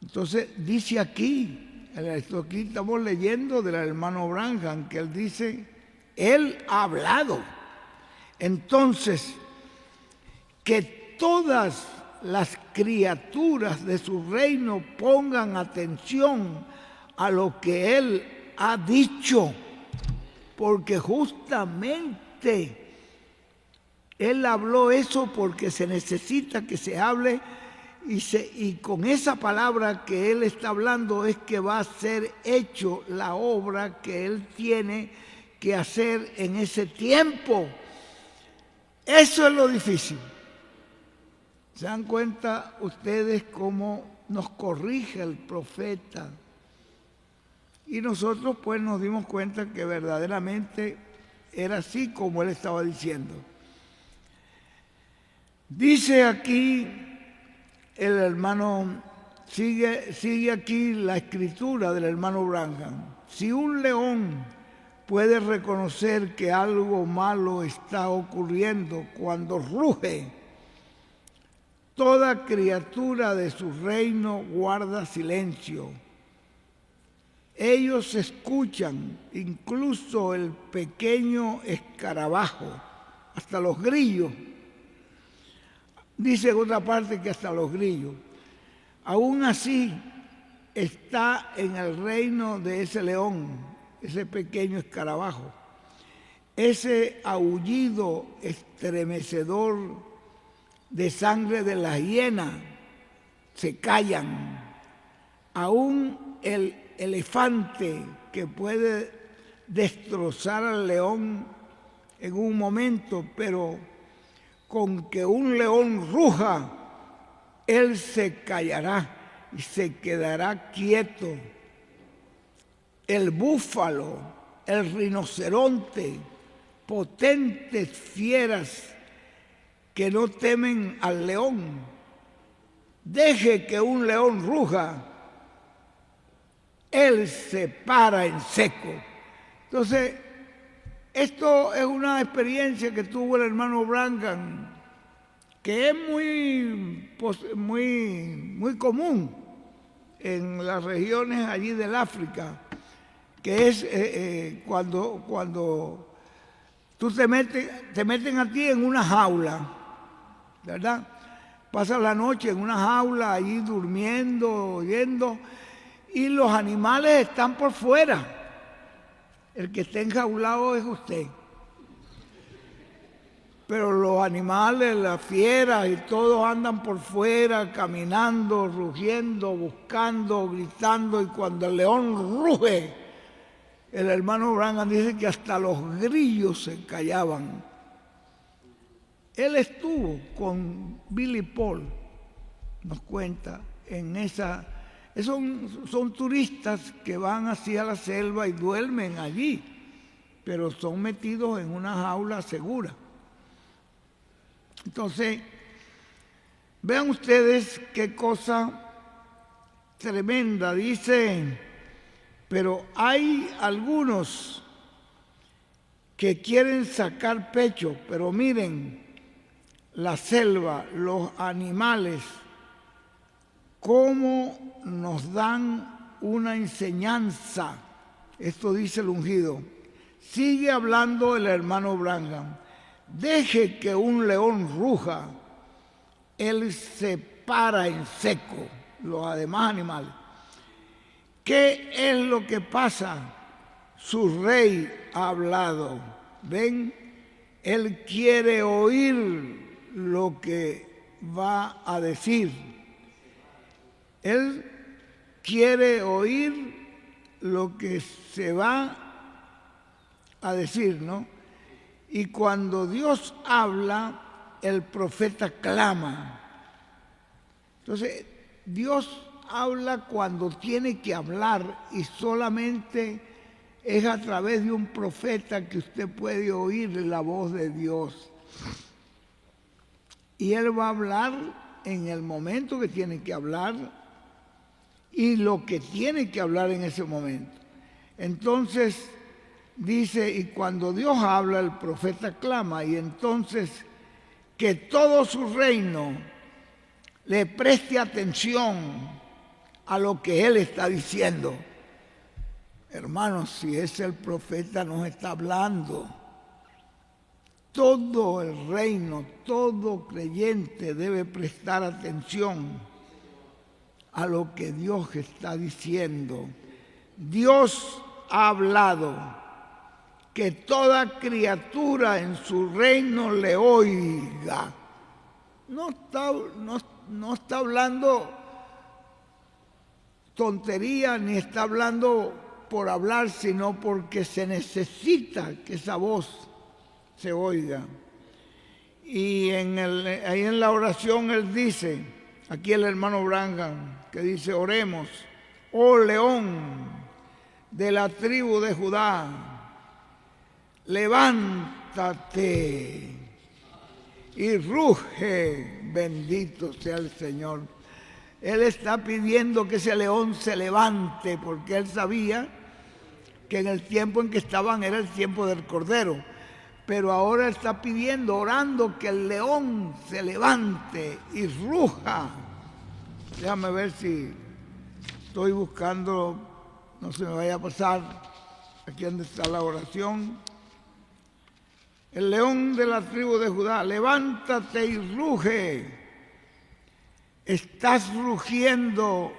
Entonces dice aquí, estamos leyendo del hermano Branham, que él dice: él ha hablado. Entonces, que todas las criaturas de su reino pongan atención a lo que él ha dicho, porque justamente él habló eso porque se necesita que se hable, y con esa palabra que él está hablando es que va a ser hecho la obra que él tiene que hacer en ese tiempo. Eso es lo difícil. ¿Se dan cuenta ustedes cómo nos corrige el profeta? Y nosotros pues nos dimos cuenta que verdaderamente era así como él estaba diciendo. Dice aquí el hermano, sigue aquí la escritura del hermano Branham: si un león puede reconocer que algo malo está ocurriendo cuando ruge, toda criatura de su reino guarda silencio. Ellos escuchan, incluso el pequeño escarabajo, hasta los grillos. Dice en otra parte que hasta los grillos. Aún así está en el reino de ese león, ese pequeño escarabajo, ese aullido estremecedor de sangre de la hiena. Se callan. Aún el elefante que puede destrozar al león en un momento, pero con que un león ruja, él se callará y se quedará quieto. El búfalo, el rinoceronte, potentes fieras que no temen al león. Deje que un león ruja, él se para en seco. Entonces, esto es una experiencia que tuvo el hermano Branham, que es muy común en las regiones allí del África, que es cuando tú te meten a ti en una jaula, ¿verdad? Pasas la noche en una jaula allí durmiendo, oyendo, y los animales están por fuera. El que está enjaulado es usted. Pero los animales, las fieras y todos andan por fuera, caminando, rugiendo, buscando, gritando. Y cuando el león ruge, el hermano Branham dice que hasta los grillos se callaban. Él estuvo con Billy Paul, nos cuenta, en esa... Son turistas que van hacia la selva y duermen allí, pero son metidos en una jaula segura. Entonces, vean ustedes qué cosa tremenda. Dice, pero hay algunos que quieren sacar pecho, pero miren, la selva, los animales, cómo nos dan una enseñanza. Esto dice el ungido. Sigue hablando el hermano Branham. Deje que un león ruja, él se para en seco, los demás animales. ¿Qué es lo que pasa? Su rey ha hablado. ¿Ven? Él quiere oír lo que va a decir. Él quiere oír lo que se va a decir, ¿no? Y cuando Dios habla, el profeta clama. Entonces, Dios habla cuando tiene que hablar y solamente es a través de un profeta que usted puede oír la voz de Dios. Y Él va a hablar en el momento que tiene que hablar y lo que tiene que hablar en ese momento. Entonces dice, y cuando Dios habla, el profeta clama, y entonces que todo su reino le preste atención a lo que Él está diciendo. Hermanos, si es el profeta, nos está hablando. Todo el reino, todo creyente debe prestar atención a lo que Dios está diciendo. Dios ha hablado, que toda criatura en su reino le oiga. No está hablando tontería, ni está hablando por hablar, sino porque se necesita que esa voz se oiga. Y ahí en la oración él dice, aquí el hermano Branham, que dice, oremos, oh león de la tribu de Judá, levántate y ruge, bendito sea el Señor. Él está pidiendo que ese león se levante, porque él sabía que en el tiempo en que estaban era el tiempo del Cordero. Pero ahora está pidiendo, orando, que el león se levante y ruja. Déjame ver si estoy buscando, no se me vaya a pasar, aquí donde está la oración. El león de la tribu de Judá, levántate y ruge. Estás rugiendo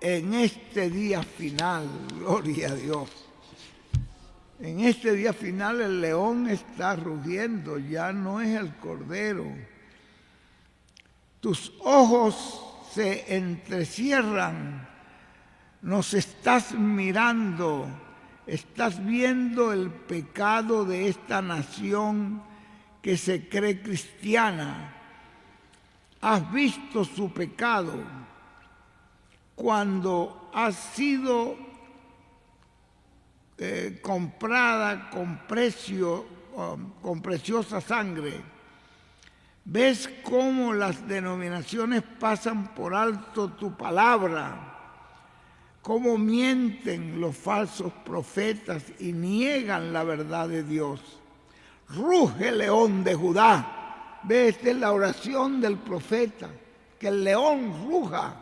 en este día final, gloria a Dios. En este día final el león está rugiendo, ya no es el cordero. Tus ojos se entrecierran, nos estás mirando, estás viendo el pecado de esta nación que se cree cristiana. Has visto su pecado cuando has sido comprada con precio, con preciosa sangre. Ves cómo las denominaciones pasan por alto tu palabra, cómo mienten los falsos profetas y niegan la verdad de Dios. Ruge, león de Judá. Ve, esta es la oración del profeta, que el león ruja.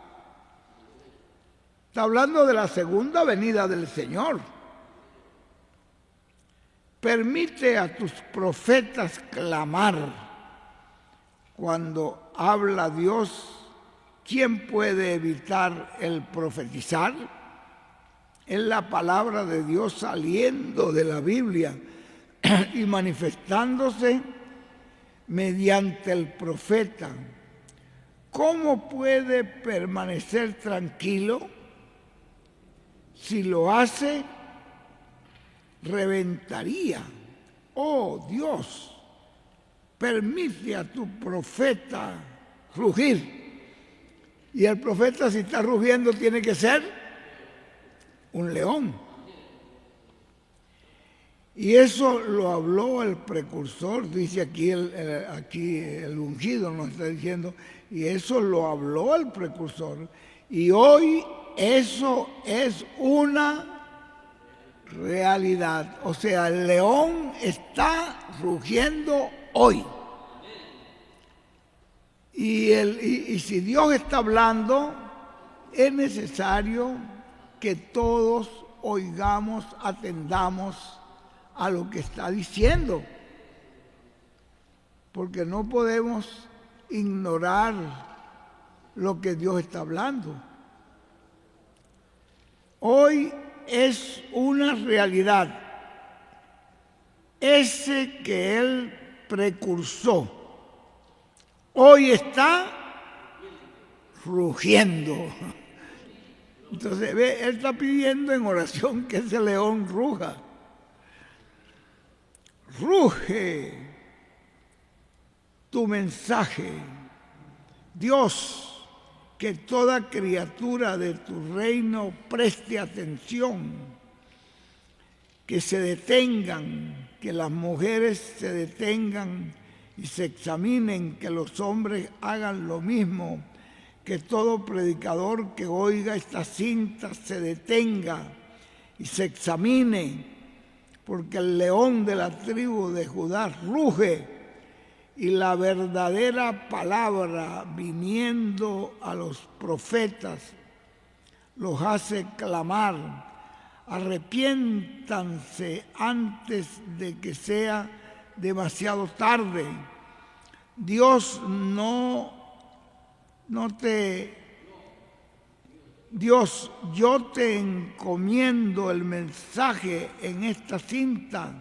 Está hablando de la segunda venida del Señor. Permite a tus profetas clamar. Cuando habla Dios, ¿quién puede evitar el profetizar? Es la palabra de Dios saliendo de la Biblia y manifestándose mediante el profeta. ¿Cómo puede permanecer tranquilo? Si lo hace, reventaría. Oh Dios, permite a tu profeta rugir. Y el profeta, si está rugiendo, tiene que ser un león. Y eso lo habló el precursor, dice aquí el ungido nos está diciendo, y eso lo habló el precursor. Y hoy eso es una realidad. O sea, el león está rugiendo hoy. Y si Dios está hablando, es necesario que todos oigamos, atendamos a lo que está diciendo, porque no podemos ignorar lo que Dios está hablando. Hoy es una realidad. Ese que Él precursó, hoy está rugiendo. Entonces, ve, Él está pidiendo en oración que ese león ruja. Ruge tu mensaje. Dios, que toda criatura de tu reino preste atención, que se detengan, que las mujeres se detengan y se examinen, que los hombres hagan lo mismo, que todo predicador que oiga esta cinta se detenga y se examine, porque el león de la tribu de Judá ruge y la verdadera palabra viniendo a los profetas los hace clamar. Arrepiéntanse antes de que sea demasiado tarde. Dios Dios, yo te encomiendo el mensaje en esta cinta,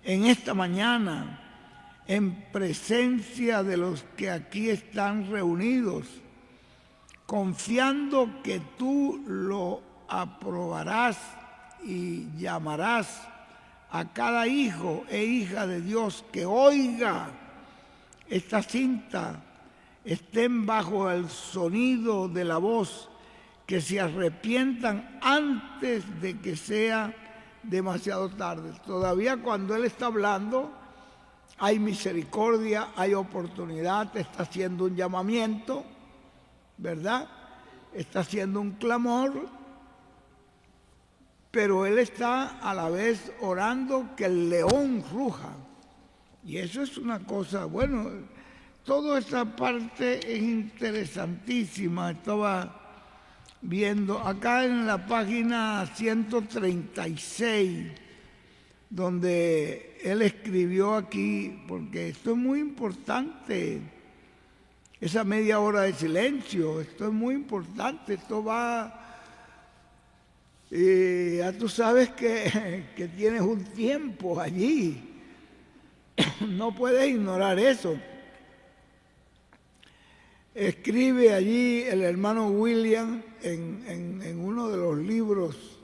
en esta mañana, en presencia de los que aquí están reunidos, confiando que tú lo aprobarás y llamarás a cada hijo e hija de Dios que oiga esta cinta, estén bajo el sonido de la voz, que se arrepientan antes de que sea demasiado tarde. Todavía cuando Él está hablando, hay misericordia, hay oportunidad, está haciendo un llamamiento, ¿verdad? Está haciendo un clamor, pero Él está a la vez orando que el león ruja. Y eso es una cosa, bueno, toda esta parte es interesantísima. Estaba viendo acá en la página 136, donde él escribió aquí, porque esto es muy importante, esa media hora de silencio. Esto es muy importante, esto va... ya tú sabes que tienes un tiempo allí, no puedes ignorar eso. Escribe allí el hermano William en uno de los libros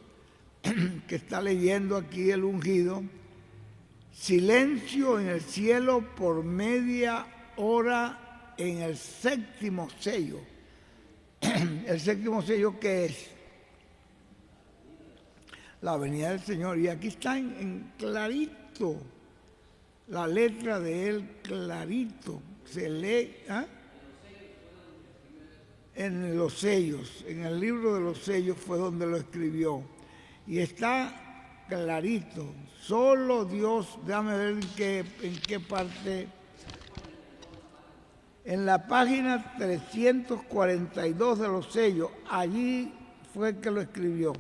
que está leyendo aquí el ungido: silencio en el cielo por media hora en el séptimo sello. ¿El séptimo sello qué es? La venida del Señor. Y aquí está en clarito, la letra de él clarito, se lee en los sellos, en el libro de los sellos fue donde lo escribió, y está clarito. Solo Dios, déjame ver en qué parte, en la página 342 de los sellos, allí fue que lo escribió.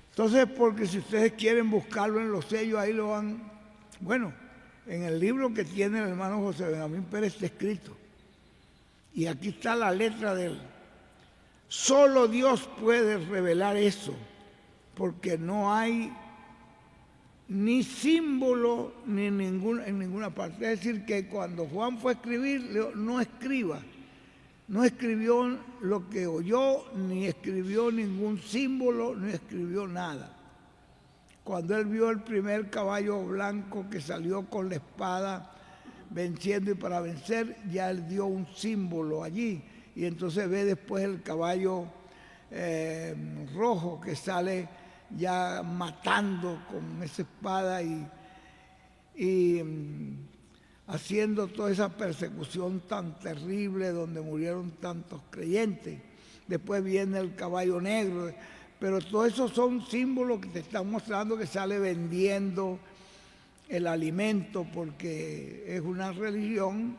Entonces, porque si ustedes quieren buscarlo en los sellos, ahí lo van, bueno, en el libro que tiene el hermano José Benjamín Pérez está escrito. Y aquí está la letra de él. Solo Dios puede revelar eso, porque no hay ni símbolo en ninguna parte. Es decir, que cuando Juan fue a escribir, no escriba. No escribió lo que oyó, ni escribió ningún símbolo, ni escribió nada. Cuando él vio el primer caballo blanco que salió con la espada venciendo y para vencer, ya él dio un símbolo allí. Y entonces ve después el caballo rojo que sale ya matando con esa espada y haciendo toda esa persecución tan terrible donde murieron tantos creyentes. Después viene el caballo negro, pero todo eso son símbolos que te están mostrando que sale vendiendo el alimento, porque es una religión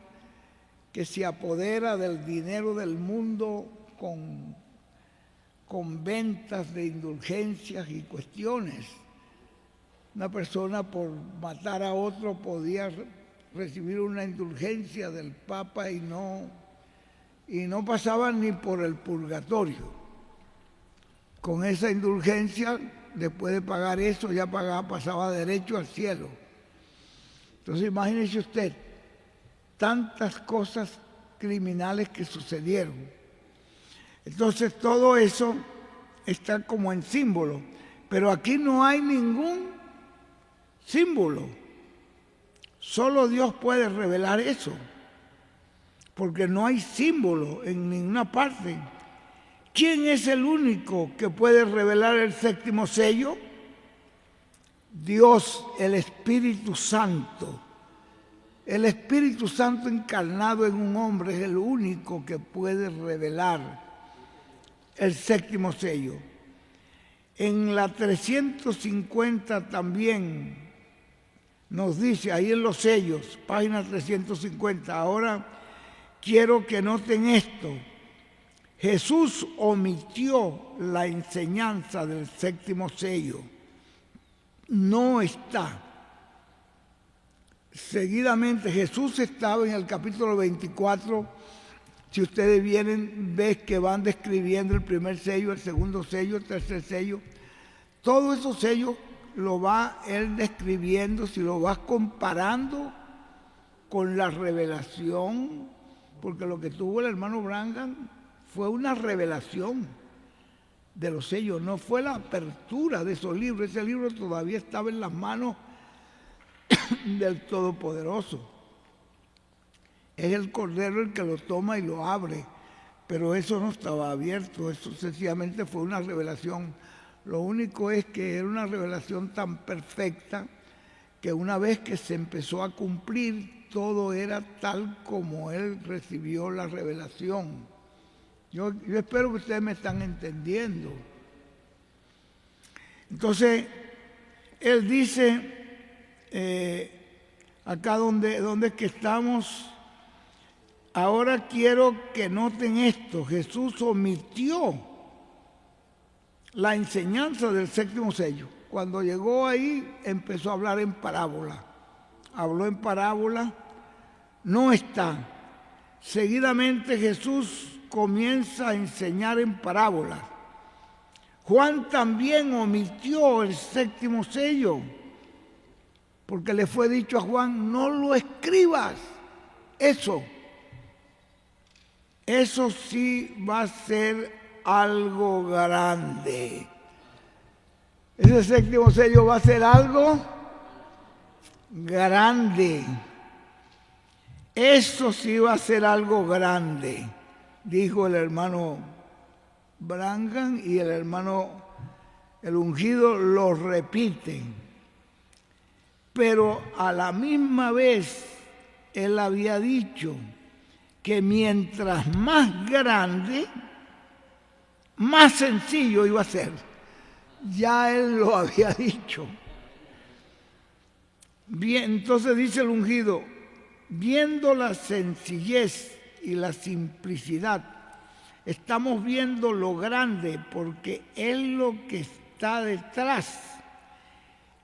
que se apodera del dinero del mundo con ventas de indulgencias y cuestiones. Una persona por matar a otro podía recibir una indulgencia del Papa y no pasaba ni por el purgatorio. Con esa indulgencia, después de pagar eso, ya pasaba derecho al cielo. Entonces imagínese usted tantas cosas criminales que sucedieron. Entonces todo eso está como en símbolo, pero aquí no hay ningún símbolo. Solo Dios puede revelar eso, porque no hay símbolo en ninguna parte. ¿Quién es el único que puede revelar el séptimo sello? Dios, el Espíritu Santo. El Espíritu Santo encarnado en un hombre es el único que puede revelar el séptimo sello. En la 350 también nos dice, ahí en los sellos, página 350, ahora quiero que noten esto. Jesús omitió la enseñanza del séptimo sello. No está. Seguidamente Jesús estaba en el capítulo 24. Si ustedes vienen, ves que van describiendo el primer sello, el segundo sello, el tercer sello. Todos esos sellos lo va él describiendo, si lo vas comparando con la revelación, porque lo que tuvo el hermano Branham fue una revelación de los sellos, no fue la apertura de esos libros. Ese libro todavía estaba en las manos del Todopoderoso. Es el Cordero el que lo toma y lo abre, pero eso no estaba abierto, eso sencillamente fue una revelación. Lo único es que era una revelación tan perfecta que una vez que se empezó a cumplir, todo era tal como él recibió la revelación. Yo espero que ustedes me están entendiendo. Entonces, él dice, acá donde es que estamos, ahora quiero que noten esto, Jesús omitió la enseñanza del séptimo sello. Cuando llegó ahí, empezó a hablar en parábola. Habló en parábola, no está. seguidamente Jesús comienza a enseñar en parábolas. Juan también omitió el séptimo sello, porque le fue dicho a Juan, no lo escribas. Eso sí va a ser algo grande. Ese séptimo sello va a ser algo grande. Eso sí va a ser algo grande, dijo el hermano Branham, y el ungido lo repite. Pero a la misma vez él había dicho que mientras más grande, más sencillo iba a ser. Ya él lo había dicho. Bien, entonces dice el ungido, viendo la sencillez y la simplicidad, estamos viendo lo grande porque es lo que está detrás.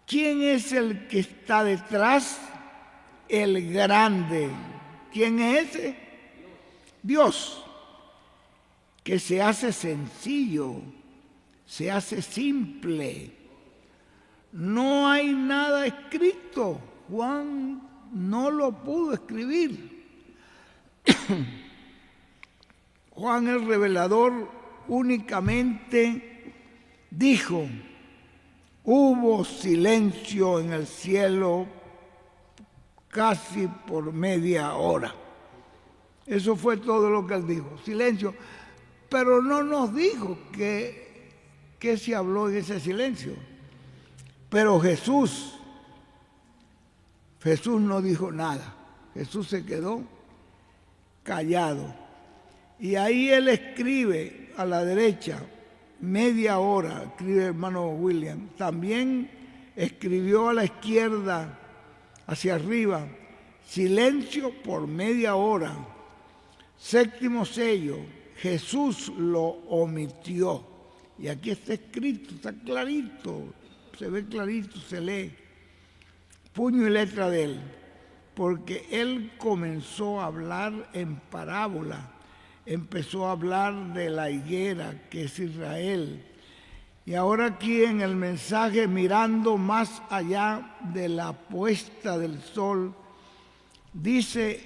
¿Quién es el que está detrás? El grande. ¿Quién es ese? Dios, que se hace sencillo, se hace simple. No hay nada escrito. Juan no lo pudo escribir. Juan el revelador únicamente dijo, hubo silencio en el cielo casi por media hora. Eso fue todo lo que él dijo, silencio. Pero no nos dijo que se habló en ese silencio. Pero Jesús no dijo nada. Jesús se quedó callado. Y ahí él escribe a la derecha, media hora, escribe el hermano William. También escribió a la izquierda, hacia arriba, silencio por media hora. Séptimo sello, Jesús lo omitió. Y aquí está escrito, está clarito, se ve clarito, se lee. Puño y letra de él, porque él comenzó a hablar en parábola. Empezó a hablar de la higuera, que es Israel. Y ahora aquí en el mensaje, mirando más allá de la puesta del sol, dice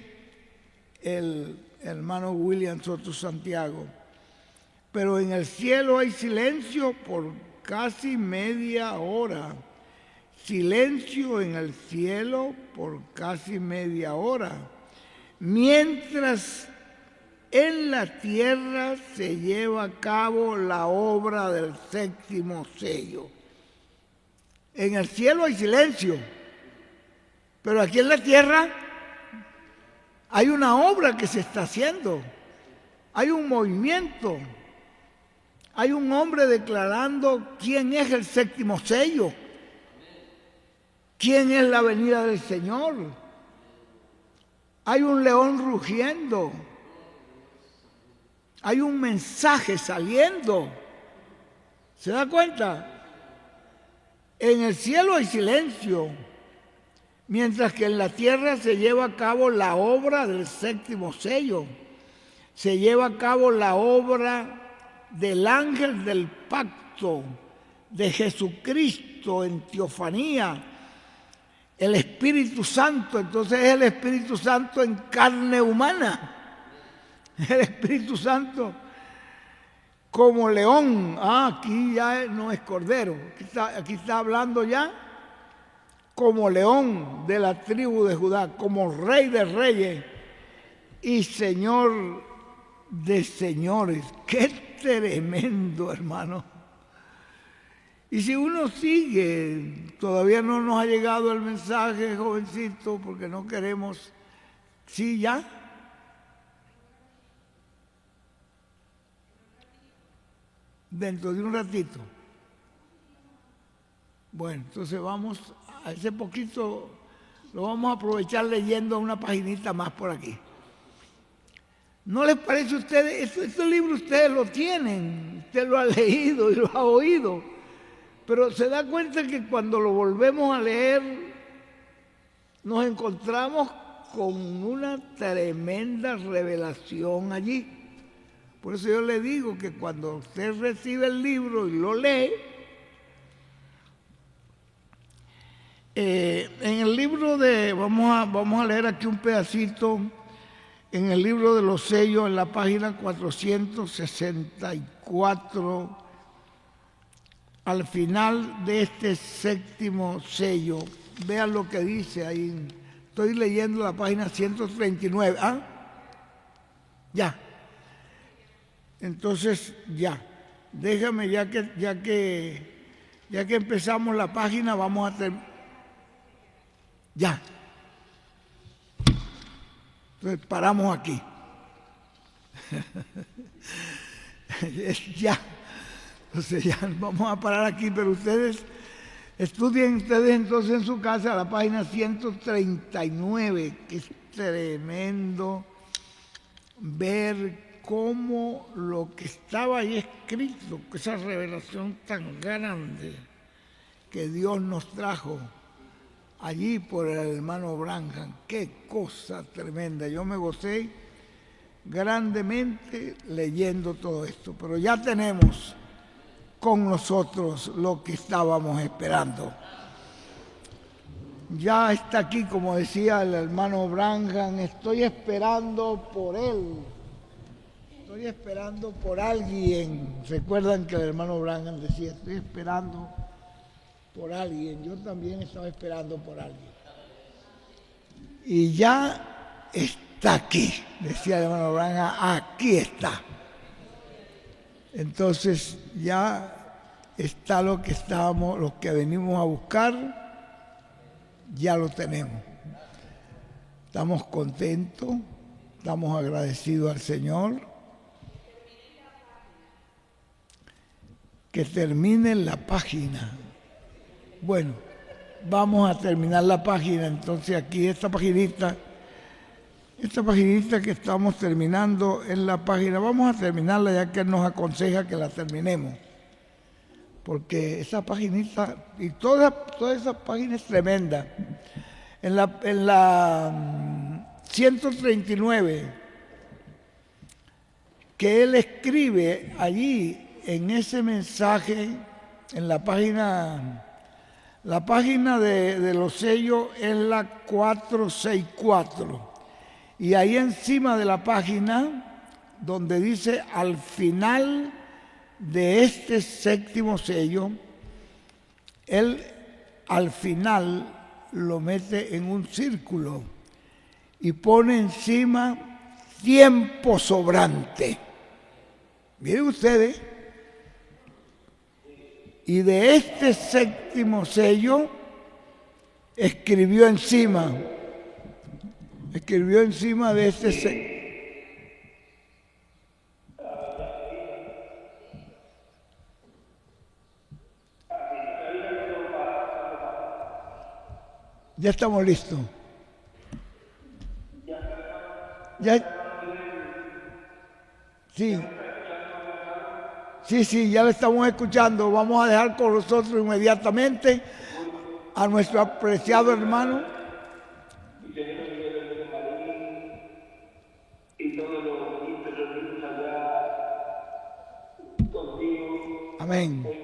el hermano William Soto Santiago, pero en el cielo hay silencio por casi media hora. Silencio en el cielo por casi media hora. Mientras en la tierra se lleva a cabo la obra del séptimo sello. En el cielo hay silencio, pero aquí en la tierra hay una obra que se está haciendo. Hay un movimiento. Hay un hombre declarando quién es el séptimo sello. ¿Quién es la venida del Señor? Hay un león rugiendo. Hay un mensaje saliendo. ¿Se da cuenta? En el cielo hay silencio, mientras que en la tierra se lleva a cabo la obra del séptimo sello. Se lleva a cabo la obra del ángel del pacto, de Jesucristo en teofanía, el Espíritu Santo. Entonces es el Espíritu Santo en carne humana. El Espíritu Santo como león. Aquí ya no es cordero. Aquí está hablando ya como león de la tribu de Judá, como rey de reyes y señor de señores. ¡Qué tremendo, hermano! Y si uno sigue, todavía no nos ha llegado el mensaje, jovencito, porque no queremos. ¿Sí, ya? Dentro de un ratito. Bueno, entonces vamos a ese poquito, lo vamos a aprovechar leyendo una paginita más por aquí. ¿No les parece a ustedes? Este libro ustedes lo tienen, usted lo ha leído y lo ha oído, pero se da cuenta que cuando lo volvemos a leer nos encontramos con una tremenda revelación allí. Por eso yo le digo que cuando usted recibe el libro y lo lee, en el libro de, vamos a leer aquí un pedacito, en el libro de los sellos, en la página 464, al final de este séptimo sello, vean lo que dice ahí. Estoy leyendo la página 139. ¿Ah? Ya. Entonces, ya. Déjame, ya que empezamos la página, vamos a terminar. Ya. Entonces, paramos aquí. Ya. Entonces, ya vamos a parar aquí, pero ustedes estudien entonces en su casa la página 139, que es tremendo ver cómo lo que estaba ahí escrito, esa revelación tan grande que Dios nos trajo allí por el hermano Branham. Qué cosa tremenda. Yo me gocé grandemente leyendo todo esto, pero ya tenemos con nosotros lo que estábamos esperando. Ya está aquí, como decía el hermano Branham, estoy esperando por él. Estoy esperando por alguien. Recuerdan que el hermano Branham decía, estoy esperando por alguien. Yo también estaba esperando por alguien. Y ya está aquí, decía el hermano Branham, aquí está. Entonces ya está lo que venimos a buscar, ya lo tenemos. Estamos contentos, estamos agradecidos al Señor. Que termine la página. Bueno, vamos a terminar la página. Entonces aquí esta paginita que estamos terminando en la página, vamos a terminarla ya que Él nos aconseja que la terminemos. Porque esa paginita, y toda esa página es tremenda. En la 139, que Él escribe allí en ese mensaje, en la página de los sellos es la 464. Y ahí encima de la página, donde dice al final de este séptimo sello, él al final lo mete en un círculo y pone encima tiempo sobrante. Miren ustedes, y de este séptimo sello escribió encima de este sello. Ya estamos listos. Sí, ya lo estamos escuchando. Vamos a dejar con nosotros inmediatamente a nuestro apreciado hermano. Amén.